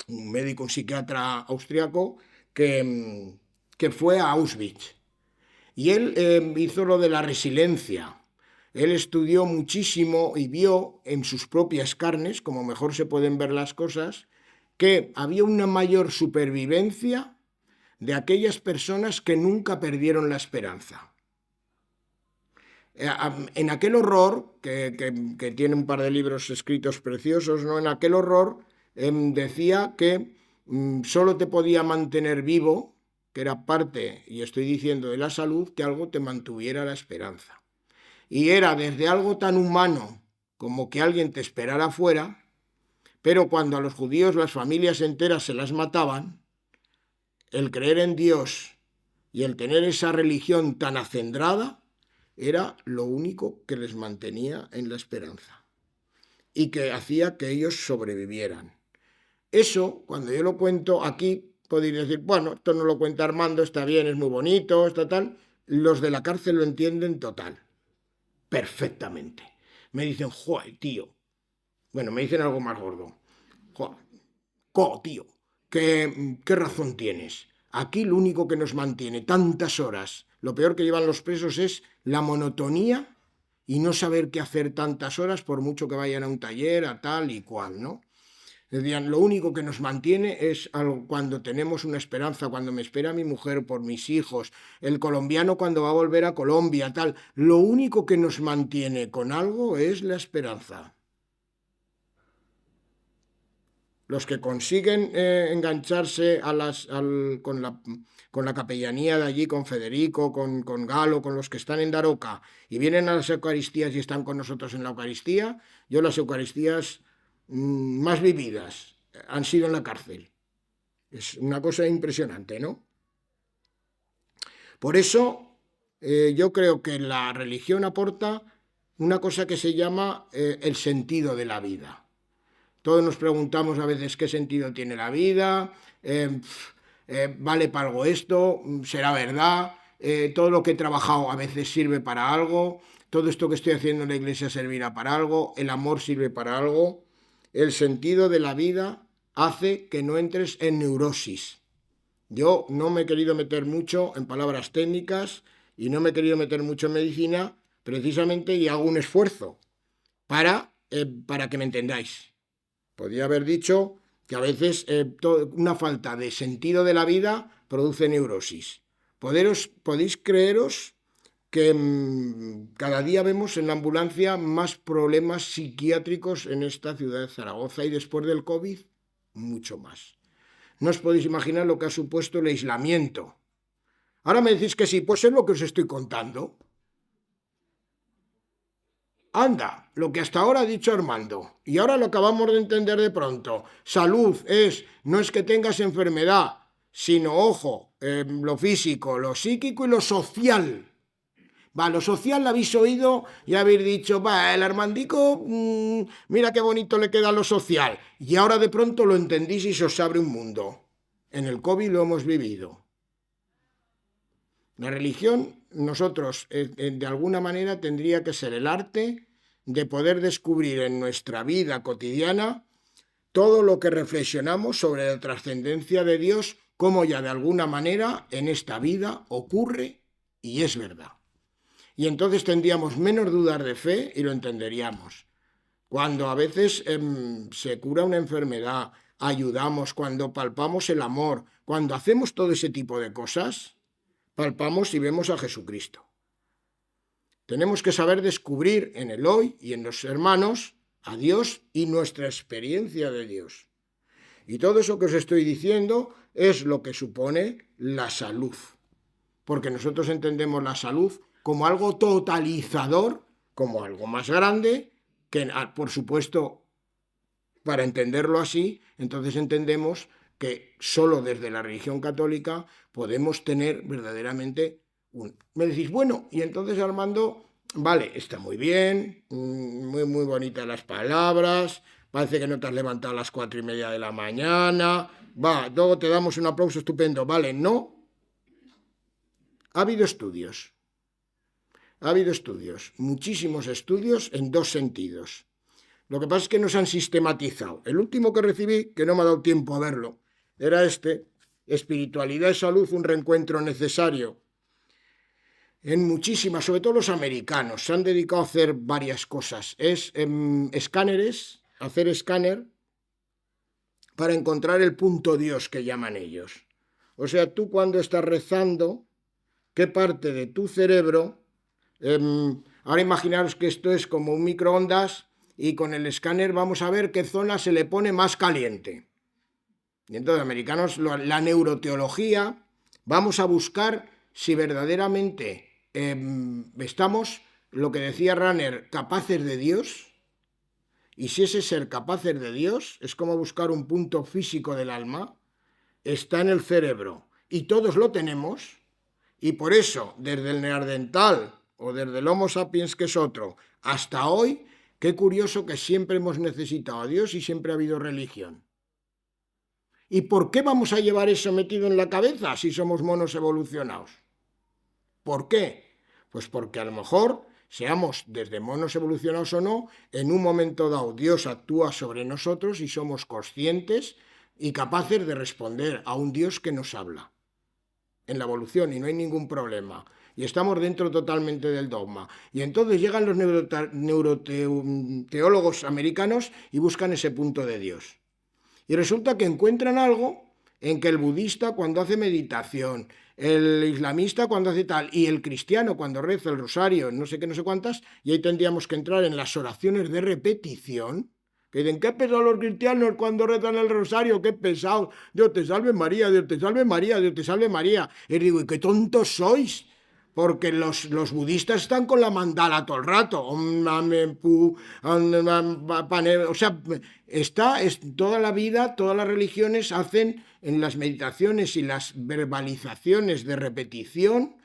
[SPEAKER 2] médico, un psiquiatra austriaco que fue a Auschwitz. Y él hizo lo de la resiliencia. Él estudió muchísimo y vio en sus propias carnes, como mejor se pueden ver las cosas, que había una mayor supervivencia de aquellas personas que nunca perdieron la esperanza. En aquel horror, que tiene un par de libros escritos preciosos, ¿no? En aquel horror decía que solo te podía mantener vivo, que era parte, y estoy diciendo, de la salud, que algo te mantuviera la esperanza. Y era desde algo tan humano como que alguien te esperara afuera, pero cuando a los judíos las familias enteras se las mataban, el creer en Dios y el tener esa religión tan acendrada era lo único que les mantenía en la esperanza y que hacía que ellos sobrevivieran. Eso, cuando yo lo cuento aquí, podéis decir, bueno, esto no lo cuenta Armando, está bien, es muy bonito, está tal. Los de la cárcel lo entienden total, perfectamente. Me dicen, joder, tío. Bueno, me dicen algo más gordo. Joder, tío, ¿qué razón tienes? Aquí lo único que nos mantiene tantas horas, lo peor que llevan los presos es la monotonía y no saber qué hacer tantas horas por mucho que vayan a un taller, a tal y cual, ¿no? Decían, lo único que nos mantiene es algo, cuando tenemos una esperanza, cuando me espera mi mujer por mis hijos, el colombiano cuando va a volver a Colombia, tal. Lo único que nos mantiene con algo es la esperanza. Los que consiguen engancharse con la capellanía de allí, con Federico, con Galo, con los que están en Daroca y vienen a las Eucaristías y están con nosotros en la Eucaristía, yo las Eucaristías más vividas han sido en la cárcel. Es una cosa impresionante, ¿no? Por eso yo creo que la religión aporta una cosa que se llama el sentido de la vida. Todos nos preguntamos a veces qué sentido tiene la vida, ¿vale para algo esto? ¿Será verdad? Todo lo que he trabajado a veces sirve para algo, todo esto que estoy haciendo en la iglesia servirá para algo, el amor sirve para algo. El sentido de la vida hace que no entres en neurosis. Yo no me he querido meter mucho en palabras técnicas y no me he querido meter mucho en medicina, precisamente, y hago un esfuerzo para que me entendáis. Podría haber dicho que a veces una falta de sentido de la vida produce neurosis. Podéis creeros que cada día vemos en la ambulancia más problemas psiquiátricos en esta ciudad de Zaragoza y después del COVID, mucho más. No os podéis imaginar lo que ha supuesto el aislamiento. Ahora me decís que sí, pues es lo que os estoy contando. Anda, lo que hasta ahora ha dicho Armando, y ahora lo acabamos de entender de pronto. Salud no es que tengas enfermedad, sino, ojo, lo físico, lo psíquico y lo social. Lo social lo habéis oído y habéis dicho, el Armandico, mira qué bonito le queda lo social. Y ahora de pronto lo entendís y se os abre un mundo. En el COVID lo hemos vivido. La religión, nosotros, de alguna manera, tendría que ser el arte de poder descubrir en nuestra vida cotidiana todo lo que reflexionamos sobre la trascendencia de Dios, cómo ya de alguna manera en esta vida ocurre y es verdad. Y entonces tendríamos menos dudas de fe y lo entenderíamos. Cuando a veces se cura una enfermedad, ayudamos, cuando palpamos el amor, cuando hacemos todo ese tipo de cosas, palpamos y vemos a Jesucristo. Tenemos que saber descubrir en el hoy y en los hermanos a Dios y nuestra experiencia de Dios. Y todo eso que os estoy diciendo es lo que supone la salud. Porque nosotros entendemos la salud como algo totalizador, como algo más grande, que por supuesto, para entenderlo así, entonces entendemos que solo desde la religión católica podemos tener verdaderamente Me decís, bueno, y entonces Armando, vale, está muy bien, muy bonitas las palabras, parece que no te has levantado a las 4:30 de la mañana, luego te damos un aplauso estupendo, vale, no. Ha habido estudios, muchísimos estudios en dos sentidos. Lo que pasa es que no se han sistematizado. El último que recibí, que no me ha dado tiempo a verlo, era Espiritualidad y Salud, un reencuentro necesario. En muchísimas, sobre todo los americanos, se han dedicado a hacer varias cosas. Es escáneres, hacer escáner para encontrar el punto Dios que llaman ellos. O sea, tú cuando estás rezando, ¿qué parte de tu cerebro? Ahora imaginaros que esto es como un microondas y con el escáner vamos a ver qué zona se le pone más caliente. Y entonces, americanos, la neuroteología, vamos a buscar si verdaderamente estamos, lo que decía Ranner, capaces de Dios. Y si ese ser capaces de Dios es como buscar un punto físico del alma, está en el cerebro y todos lo tenemos. Y por eso, desde el neandertal o desde el Homo sapiens, que es otro, hasta hoy, qué curioso que siempre hemos necesitado a Dios y siempre ha habido religión. ¿Y por qué vamos a llevar eso metido en la cabeza si somos monos evolucionados? ¿Por qué? Pues porque a lo mejor, seamos desde monos evolucionados o no, en un momento dado Dios actúa sobre nosotros y somos conscientes y capaces de responder a un Dios que nos habla en la evolución y no hay ningún problema. Y estamos dentro totalmente del dogma. Y entonces llegan los neuroteólogos americanos y buscan ese punto de Dios. Y resulta que encuentran algo en que el budista cuando hace meditación, el islamista cuando hace tal, y el cristiano cuando reza el rosario, no sé qué, no sé cuántas, y ahí tendríamos que entrar en las oraciones de repetición, que dicen, qué pesados los cristianos cuando rezan el rosario, qué pesados, Dios te salve María, Dios te salve María, Dios te salve María. Y digo, ¿y qué tontos sois? Porque los budistas están con la mandala todo el rato. O sea, toda la vida, todas las religiones hacen en las meditaciones y las verbalizaciones de repetición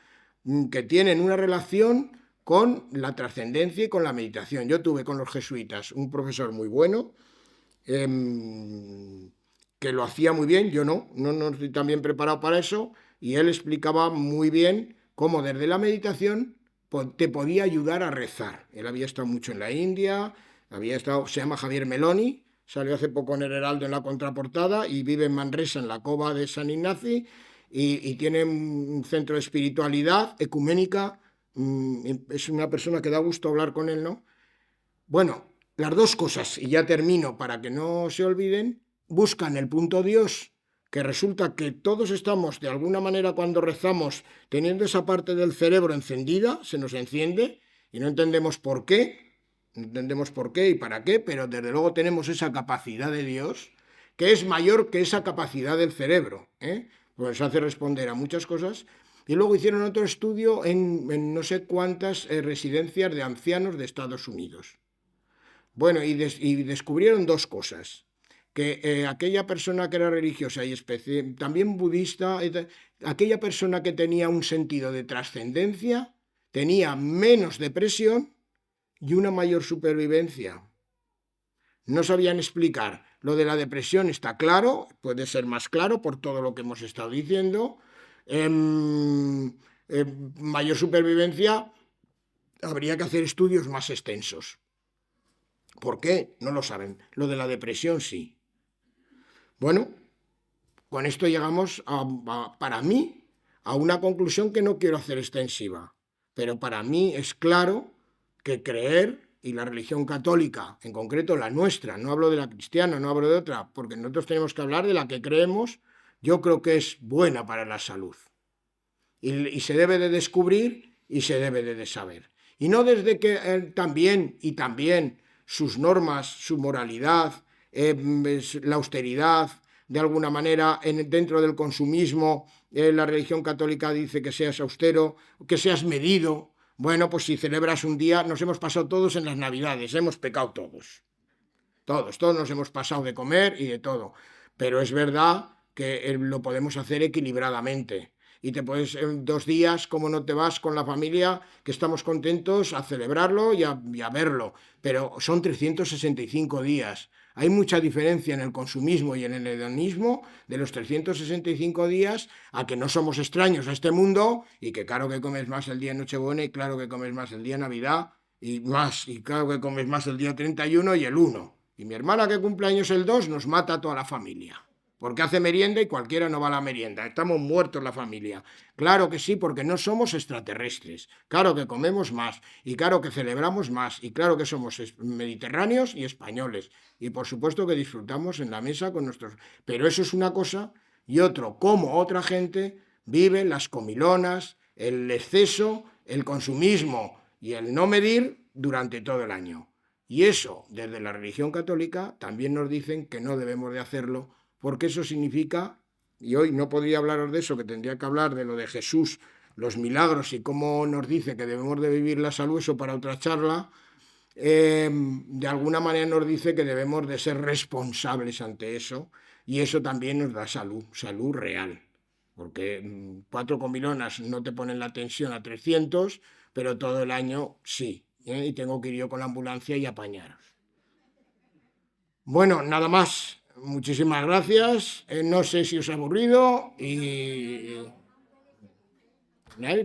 [SPEAKER 2] que tienen una relación con la trascendencia y con la meditación. Yo tuve con los jesuitas un profesor muy bueno, que lo hacía muy bien, yo no estoy tan bien preparado para eso, y él explicaba muy bien cómo desde la meditación te podía ayudar a rezar. Él había estado mucho en la India, se llama Javier Meloni, salió hace poco en el Heraldo en la contraportada y vive en Manresa, en la cova de San Ignacio, y tiene un centro de espiritualidad ecuménica. Es una persona que da gusto hablar con él, ¿no? Bueno, las dos cosas, y ya termino para que no se olviden, buscan el punto Dios, que resulta que todos estamos, de alguna manera, cuando rezamos, teniendo esa parte del cerebro encendida, se nos enciende, y no entendemos por qué, y para qué, pero desde luego tenemos esa capacidad de Dios, que es mayor que esa capacidad del cerebro, pues hace responder a muchas cosas. Y luego hicieron otro estudio en no sé cuántas residencias de ancianos de Estados Unidos. Bueno, y descubrieron dos cosas. Que aquella persona que era religiosa y también budista, aquella persona que tenía un sentido de trascendencia, tenía menos depresión y una mayor supervivencia. No sabían explicar. Lo de la depresión está claro, puede ser más claro por todo lo que hemos estado diciendo. Mayor supervivencia, habría que hacer estudios más extensos. ¿Por qué? No lo saben. Lo de la depresión sí. Bueno, con esto llegamos, para mí, a una conclusión que no quiero hacer extensiva. Pero para mí es claro que creer, y la religión católica, en concreto la nuestra, no hablo de la cristiana, no hablo de otra, porque nosotros tenemos que hablar de la que creemos, yo creo que es buena para la salud. Y se debe de descubrir y se debe de saber. Y no desde que también sus normas, su moralidad, la austeridad, de alguna manera, dentro del consumismo, la religión católica dice que seas austero, que seas medido. Bueno, pues si celebras un día, nos hemos pasado todos en las Navidades, hemos pecado todos. Todos nos hemos pasado de comer y de todo. Pero es verdad que lo podemos hacer equilibradamente. Y te puedes, en 2 días, como no te vas con la familia, que estamos contentos a celebrarlo y a verlo. Pero son 365 días. Hay mucha diferencia en el consumismo y en el hedonismo de los 365 días a que no somos extraños a este mundo y que claro que comes más el día de Nochebuena y claro que comes más el día de Navidad y claro que comes más el día 31 y el 1. Y mi hermana que cumple años el 2 nos mata a toda la familia. Porque hace merienda y cualquiera no va a la merienda. Estamos muertos la familia. Claro que sí, porque no somos extraterrestres. Claro que comemos más y claro que celebramos más y claro que somos mediterráneos y españoles. Y por supuesto que disfrutamos en la mesa con nuestros... Pero eso es una cosa y otro, como otra gente vive las comilonas, el exceso, el consumismo y el no medir durante todo el año. Y eso, desde la religión católica, también nos dicen que no debemos de hacerlo, porque eso significa, y hoy no podría hablaros de eso, que tendría que hablar de lo de Jesús, los milagros y cómo nos dice que debemos de vivir la salud, eso para otra charla, de alguna manera nos dice que debemos de ser responsables ante eso, y eso también nos da salud real, porque 4 comilonas no te ponen la tensión a 300, pero todo el año sí, y tengo que ir yo con la ambulancia y apañaros. Bueno, nada más. Muchísimas gracias. No sé si os ha aburrido y...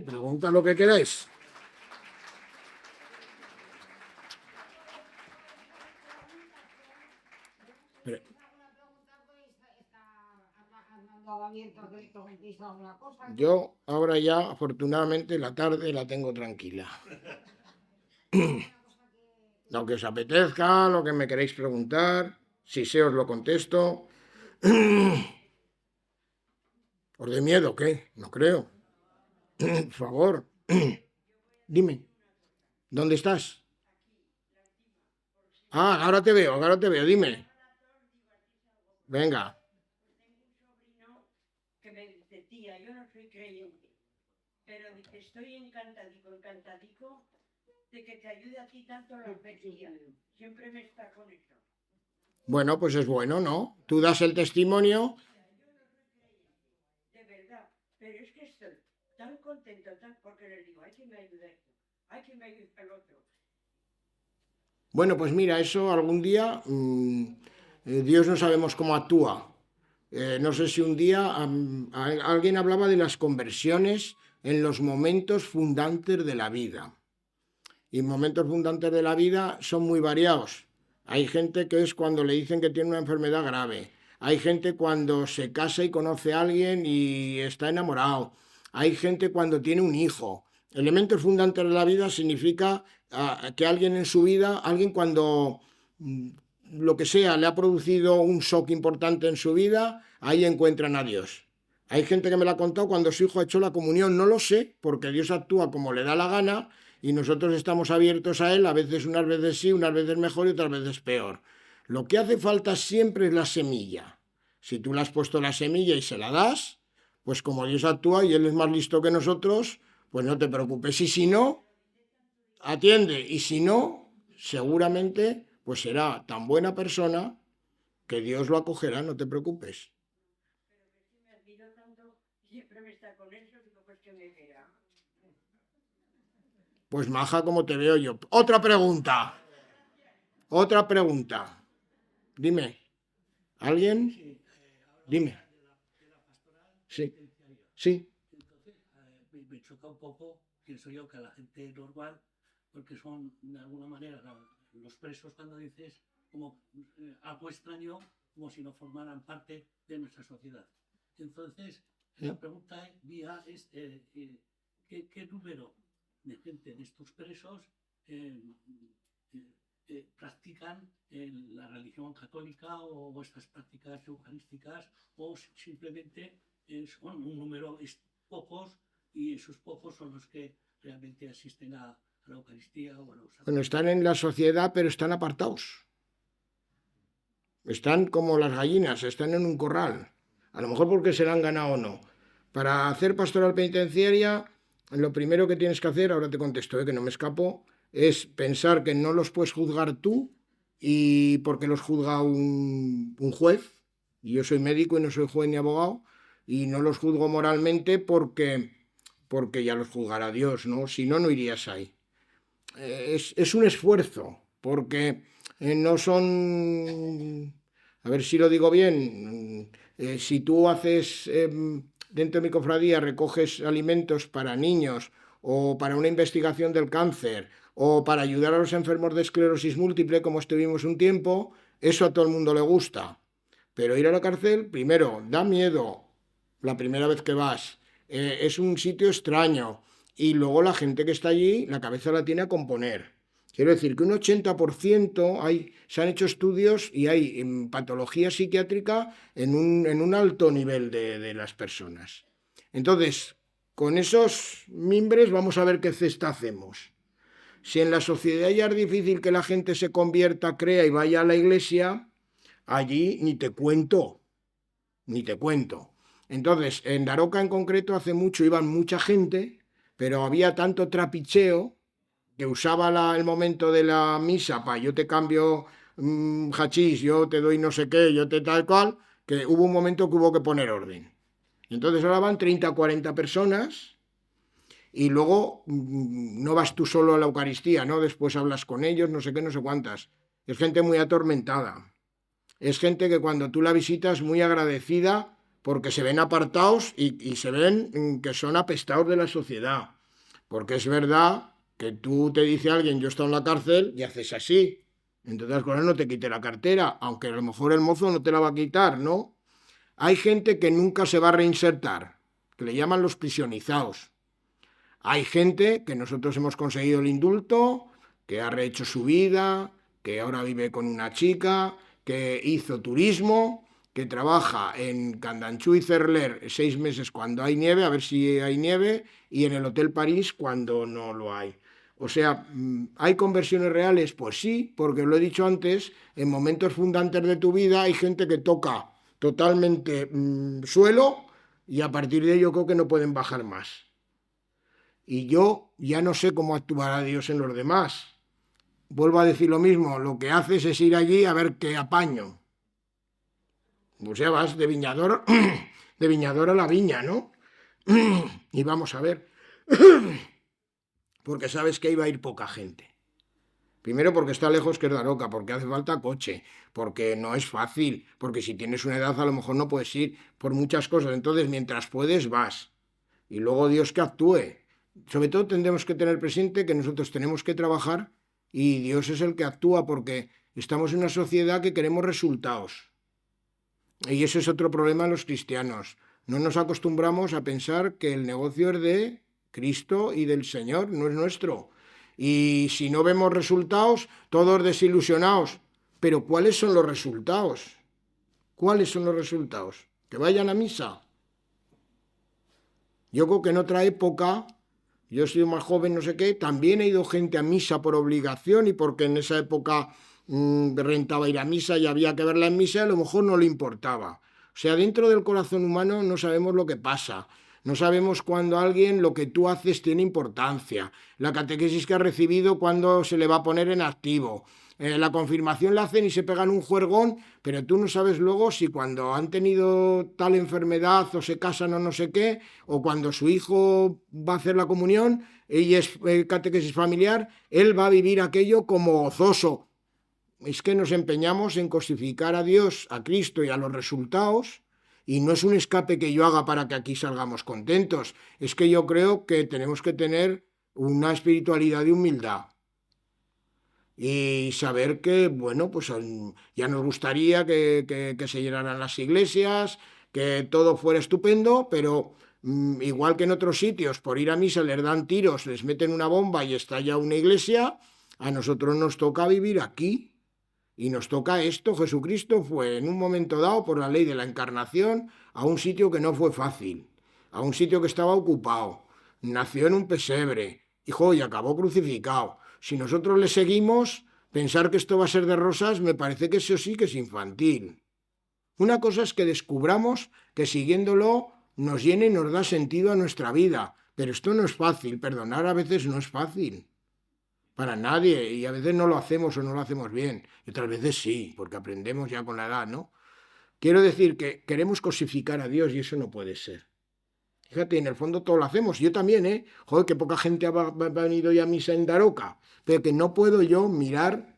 [SPEAKER 2] Pregunta lo que queráis. Yo ahora ya, afortunadamente, la tarde la tengo tranquila. Lo que os apetezca, lo que me queréis preguntar, si sé os lo contesto. ¿Os de miedo o qué? No creo. Por favor. Dime, ¿dónde estás? Ah, ahora te veo, dime. Venga.
[SPEAKER 3] Que me dice, tía, yo no soy creyente, pero dice, estoy encantadico de que te ayude a ti tanto la Eucaristía. Siempre me está con eso.
[SPEAKER 2] Bueno, pues es bueno, ¿no? Tú das el testimonio.
[SPEAKER 3] De verdad, pero es que estoy tan contento, porque les digo, hay que me ayude a esto, hay que me ayude al otro.
[SPEAKER 2] Bueno, pues mira, eso algún día Dios no sabemos cómo actúa. No sé si un día alguien hablaba de las conversiones en los momentos fundantes de la vida. Y momentos fundantes de la vida son muy variados. Hay gente que es cuando le dicen que tiene una enfermedad grave. Hay gente cuando se casa y conoce a alguien y está enamorado. Hay gente cuando tiene un hijo. Elementos fundantes de la vida significa que alguien en su vida, alguien cuando lo que sea le ha producido un shock importante en su vida, ahí encuentran a Dios. Hay gente que me lo ha contado cuando su hijo ha hecho la comunión. No lo sé, porque Dios actúa como le da la gana y nosotros estamos abiertos a Él, a veces unas veces sí, unas veces mejor y otras veces peor. Lo que hace falta siempre es la semilla. Si tú le has puesto la semilla y se la das, pues como Dios actúa y Él es más listo que nosotros, pues no te preocupes. Y si no, atiende. Y si no, seguramente pues será tan buena persona que Dios lo acogerá, no te preocupes.
[SPEAKER 3] Pero que sí me admiro tanto, siempre me está con eso, digo, pues que me vea.
[SPEAKER 2] Pues maja como te veo yo. Otra pregunta. Otra pregunta. Dime. ¿Alguien? Dime. Sí. Sí.
[SPEAKER 4] Entonces, me choca un poco, pienso yo, que a la gente normal, porque son de alguna manera los presos, cuando dices como algo extraño, como si no formaran parte de nuestra sociedad. Entonces, la pregunta mía es, ¿qué número de gente de estos presos practican la religión católica o estas prácticas eucarísticas, o simplemente son un número pocos, y esos pocos son los que realmente asisten a la Eucaristía o a los...
[SPEAKER 2] Bueno, están en la sociedad, pero están apartados. Están como las gallinas, están en un corral. A lo mejor porque se la han ganado o no. Para hacer pastoral penitenciaria, lo primero que tienes que hacer, ahora te contesto, que no me escapo, es pensar que no los puedes juzgar tú y porque los juzga un juez. Y yo soy médico y no soy juez ni abogado, y no los juzgo moralmente porque ya los juzgará Dios, ¿no? Si no, no irías ahí. Es un esfuerzo, porque no son, a ver si lo digo bien, si tú haces dentro de mi cofradía, recoges alimentos para niños o para una investigación del cáncer o para ayudar a los enfermos de esclerosis múltiple, como estuvimos un tiempo, eso a todo el mundo le gusta. Pero ir a la cárcel, primero, da miedo la primera vez que vas, es un sitio extraño y luego la gente que está allí la cabeza la tiene a componer. Quiero decir que un 80% se han hecho estudios y hay patología psiquiátrica en un alto nivel de las personas. Entonces, con esos mimbres vamos a ver qué cesta hacemos. Si en la sociedad ya es difícil que la gente se convierta, crea y vaya a la iglesia, allí ni te cuento, ni te cuento. Entonces, en Daroca en concreto hace mucho iban mucha gente, pero había tanto trapicheo que usaba el momento de la misa para yo te cambio hachís, yo te doy no sé qué, yo te tal cual, que hubo un momento que hubo que poner orden. Entonces ahora van 30 o 40 personas y luego no vas tú solo a la Eucaristía, ¿no? Después hablas con ellos, no sé qué, no sé cuántas. Es gente muy atormentada. Es gente que cuando tú la visitas muy agradecida porque se ven apartados y se ven que son apestados de la sociedad. Porque es verdad que tú te dice alguien, yo he estado en la cárcel, y haces así. Entre otras cosas, no te quite la cartera, aunque a lo mejor el mozo no te la va a quitar, ¿no? Hay gente que nunca se va a reinsertar, que le llaman los prisionizados. Hay gente que nosotros hemos conseguido el indulto, que ha rehecho su vida, que ahora vive con una chica, que hizo turismo que trabaja en Candanchú y Cerler 6 meses cuando hay nieve, a ver si hay nieve, y en el Hotel París cuando no lo hay. O sea, ¿hay conversiones reales? Pues sí, porque lo he dicho antes, en momentos fundantes de tu vida hay gente que toca totalmente suelo y a partir de ello creo que no pueden bajar más. Y yo ya no sé cómo actuará Dios en los demás. Vuelvo a decir lo mismo, lo que haces es ir allí a ver qué apaño. O sea, vas de viñador, de viñador a la viña, ¿no? Y vamos a ver, porque sabes que iba a ir poca gente. Primero porque está lejos, que es Daroca, porque hace falta coche, porque no es fácil, porque si tienes una edad a lo mejor no puedes ir, por muchas cosas. Entonces, mientras puedes, vas. Y luego Dios que actúe. Sobre todo tendremos que tener presente que nosotros tenemos que trabajar y Dios es el que actúa porque estamos en una sociedad que queremos resultados. Y ese es otro problema de los cristianos. No nos acostumbramos a pensar que el negocio es de Cristo y del Señor, no es nuestro. Y si no vemos resultados, todos desilusionados. Pero ¿cuáles son los resultados? ¿Cuáles son los resultados? Que vayan a misa. Yo creo que en otra época, yo he sido más joven, no sé qué, también he ido gente a misa por obligación y porque en esa época rentaba ir a misa y había que verla en misa, a lo mejor no le importaba. O sea, dentro del corazón humano no sabemos lo que pasa. No sabemos cuando alguien lo que tú haces tiene importancia. La catequesis que ha recibido, cuando se le va a poner en activo. La confirmación la hacen y se pegan un juergón, pero tú no sabes luego si cuando han tenido tal enfermedad o se casan o no sé qué, o cuando su hijo va a hacer la comunión, ella es catequesis familiar, él va a vivir aquello como gozoso. Es que nos empeñamos en cosificar a Dios, a Cristo y a los resultados, y no es un escape que yo haga para que aquí salgamos contentos, es que yo creo que tenemos que tener una espiritualidad de humildad. Y saber que, bueno, pues ya nos gustaría que se llenaran las iglesias, que todo fuera estupendo, pero igual que en otros sitios, por ir a misa les dan tiros, les meten una bomba y estalla una iglesia, a nosotros nos toca vivir aquí. Y nos toca esto. Jesucristo fue en un momento dado, por la ley de la encarnación, a un sitio que no fue fácil, a un sitio que estaba ocupado. Nació en un pesebre, hijo, y acabó crucificado. Si nosotros le seguimos, pensar que esto va a ser de rosas, me parece que eso sí que es infantil. Una cosa es que descubramos que siguiéndolo nos llena y nos da sentido a nuestra vida. Pero esto no es fácil, perdonar a veces no es fácil. Para nadie, y a veces no lo hacemos o no lo hacemos bien, y otras veces sí, porque aprendemos ya con la edad, ¿no? Quiero decir que queremos cosificar a Dios y eso no puede ser. Fíjate, en el fondo todo lo hacemos, yo también, ¿eh? Joder, que poca gente ha venido ya a misa en Daroca, pero que no puedo yo mirar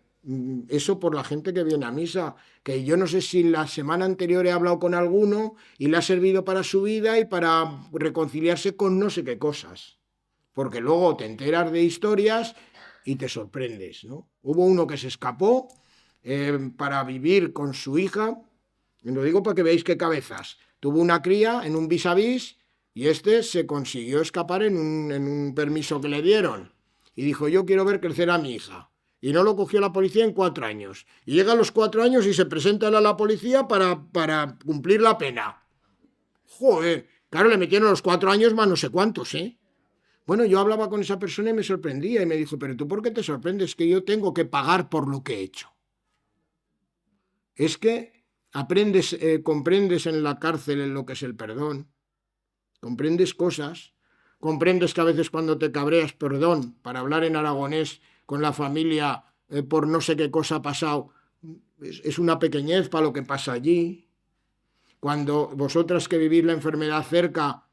[SPEAKER 2] eso por la gente que viene a misa, que yo no sé si la semana anterior he hablado con alguno y le ha servido para su vida y para reconciliarse con no sé qué cosas, porque luego te enteras de historias y te sorprendes, ¿no? Hubo uno que se escapó para vivir con su hija, y lo digo para que veáis qué cabezas. Tuvo una cría en un vis a vis y este se consiguió escapar en un permiso que le dieron. Y dijo, yo quiero ver crecer a mi hija. Y no lo cogió la policía en 4 años. Y llega a los 4 años y se presenta a la policía para cumplir la pena. Joder, claro, le metieron los 4 años más no sé cuántos, ¿eh? Bueno, yo hablaba con esa persona y me sorprendía y me dijo, pero ¿tú por qué te sorprendes? Que yo tengo que pagar por lo que he hecho. Es que aprendes, comprendes en la cárcel en lo que es el perdón, comprendes cosas, comprendes que a veces cuando te cabreas, perdón, para hablar en aragonés con la familia por no sé qué cosa ha pasado, es una pequeñez para lo que pasa allí. Cuando vosotras que vivís la enfermedad cerca,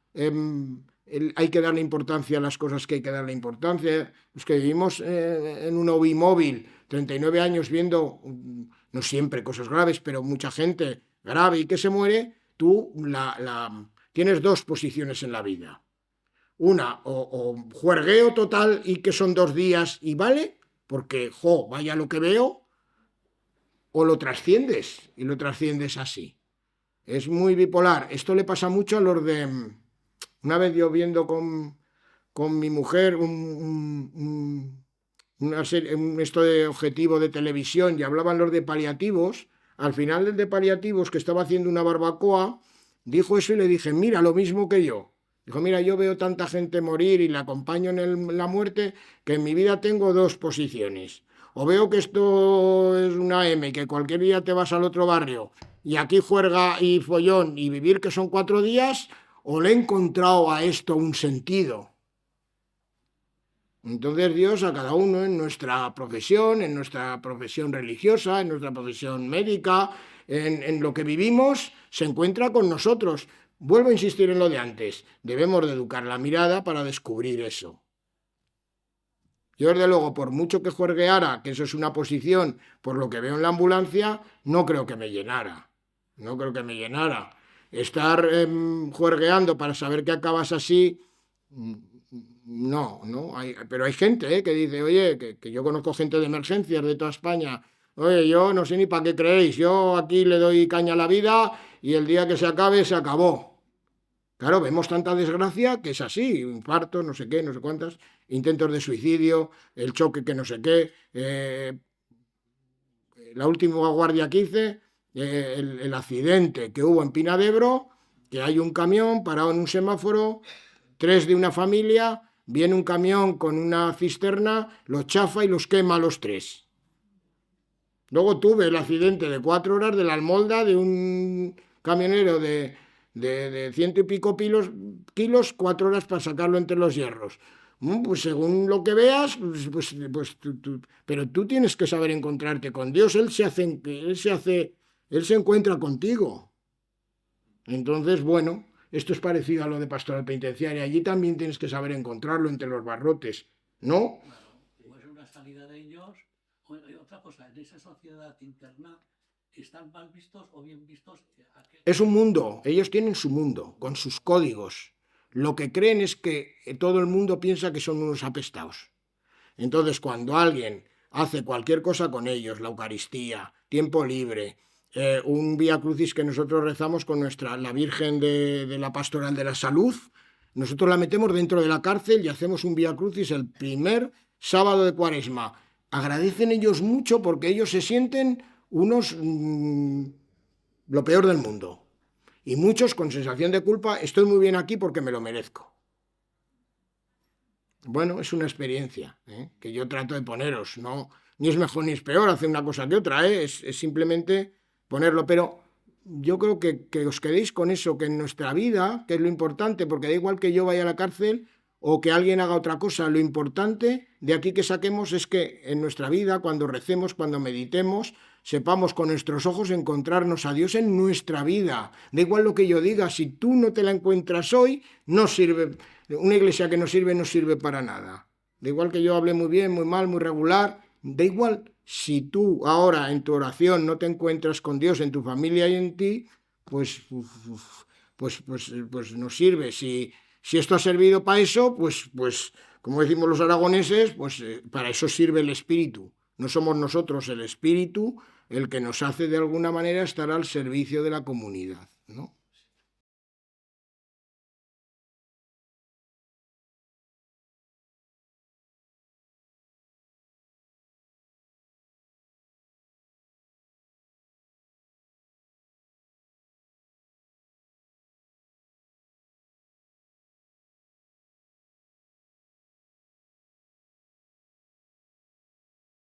[SPEAKER 2] hay que darle importancia a las cosas que hay que darle importancia. Los que vivimos en un UBI móvil, 39 años viendo, no siempre cosas graves, pero mucha gente grave y que se muere, tú tienes 2 posiciones en la vida. Una, o juergueo total y que son 2 días y vale, porque, vaya lo que veo, o lo trasciendes, y lo trasciendes así. Es muy bipolar. Esto le pasa mucho a los de... Una vez yo viendo con mi mujer una serie, esto de objetivo de televisión y hablaban los de paliativos, al final el de paliativos, que estaba haciendo una barbacoa, dijo eso y le dije, mira, lo mismo que yo. Dijo, mira, yo veo tanta gente morir y la acompaño en la muerte, que en mi vida tengo dos posiciones. O veo que esto es una M, que cualquier día te vas al otro barrio y aquí juerga y follón y vivir que son 4 días, o le he encontrado a esto un sentido. Entonces Dios a cada uno en nuestra profesión religiosa, en nuestra profesión médica, en lo que vivimos, se encuentra con nosotros. Vuelvo a insistir en lo de antes, debemos de educar la mirada para descubrir eso. Yo, desde luego, por mucho que juergueara, que eso es una posición, por lo que veo en la ambulancia, no creo que me llenara. No creo que me llenara. Estar juergueando para saber que acabas así, no. Pero hay gente que dice, oye, que yo conozco gente de emergencias de toda España. Oye, yo no sé ni para qué creéis, yo aquí le doy caña a la vida y el día que se acabe, se acabó. Claro, vemos tanta desgracia que es así, infartos, no sé qué, no sé cuántas, intentos de suicidio, el choque que no sé qué, la última guardia que hice, el accidente que hubo en Pina de Ebro, que hay un camión parado en un semáforo, 3 de una familia, viene un camión con una cisterna, los chafa y los quema a los 3. Luego tuve el accidente de 4 horas de la almolda de un camionero de 100 y pico kilos, 4 horas para sacarlo entre los hierros. Pues según lo que veas, pero tú tienes que saber encontrarte con Dios. Él se encuentra contigo. Entonces, bueno, esto es parecido a lo de pastoral penitenciaria. Allí también tienes que saber encontrarlo entre los barrotes, ¿no?
[SPEAKER 4] Pues una salida de ellos. Otra cosa, en esa sociedad interna, ¿están mal vistos o bien vistos?
[SPEAKER 2] Es un mundo, ellos tienen su mundo, con sus códigos. Lo que creen es que todo el mundo piensa que son unos apestados. Entonces, cuando alguien hace cualquier cosa con ellos, la Eucaristía, tiempo libre, un Vía Crucis que nosotros rezamos con la Virgen de la Pastoral de la Salud, nosotros la metemos dentro de la cárcel y hacemos un Vía Crucis el primer sábado de Cuaresma. Agradecen ellos mucho porque ellos se sienten unos lo peor del mundo. Y muchos con sensación de culpa, estoy muy bien aquí porque me lo merezco. Bueno, es una experiencia que yo trato de poneros, no, ni es mejor ni es peor hacer una cosa que otra, es simplemente ponerlo, pero yo creo que os quedéis con eso, que en nuestra vida, que es lo importante, porque da igual que yo vaya a la cárcel o que alguien haga otra cosa, lo importante de aquí que saquemos es que en nuestra vida, cuando recemos, cuando meditemos, sepamos con nuestros ojos encontrarnos a Dios en nuestra vida. Da igual lo que yo diga, si tú no te la encuentras hoy, no sirve. Una iglesia que no sirve para nada. Da igual que yo hable muy bien, muy mal, muy regular, da igual. Si tú ahora en tu oración no te encuentras con Dios en tu familia y en ti, pues no sirve. Si esto ha servido para eso, pues como decimos los aragoneses, pues para eso sirve el Espíritu. No somos nosotros el Espíritu el que nos hace de alguna manera estar al servicio de la comunidad, ¿no?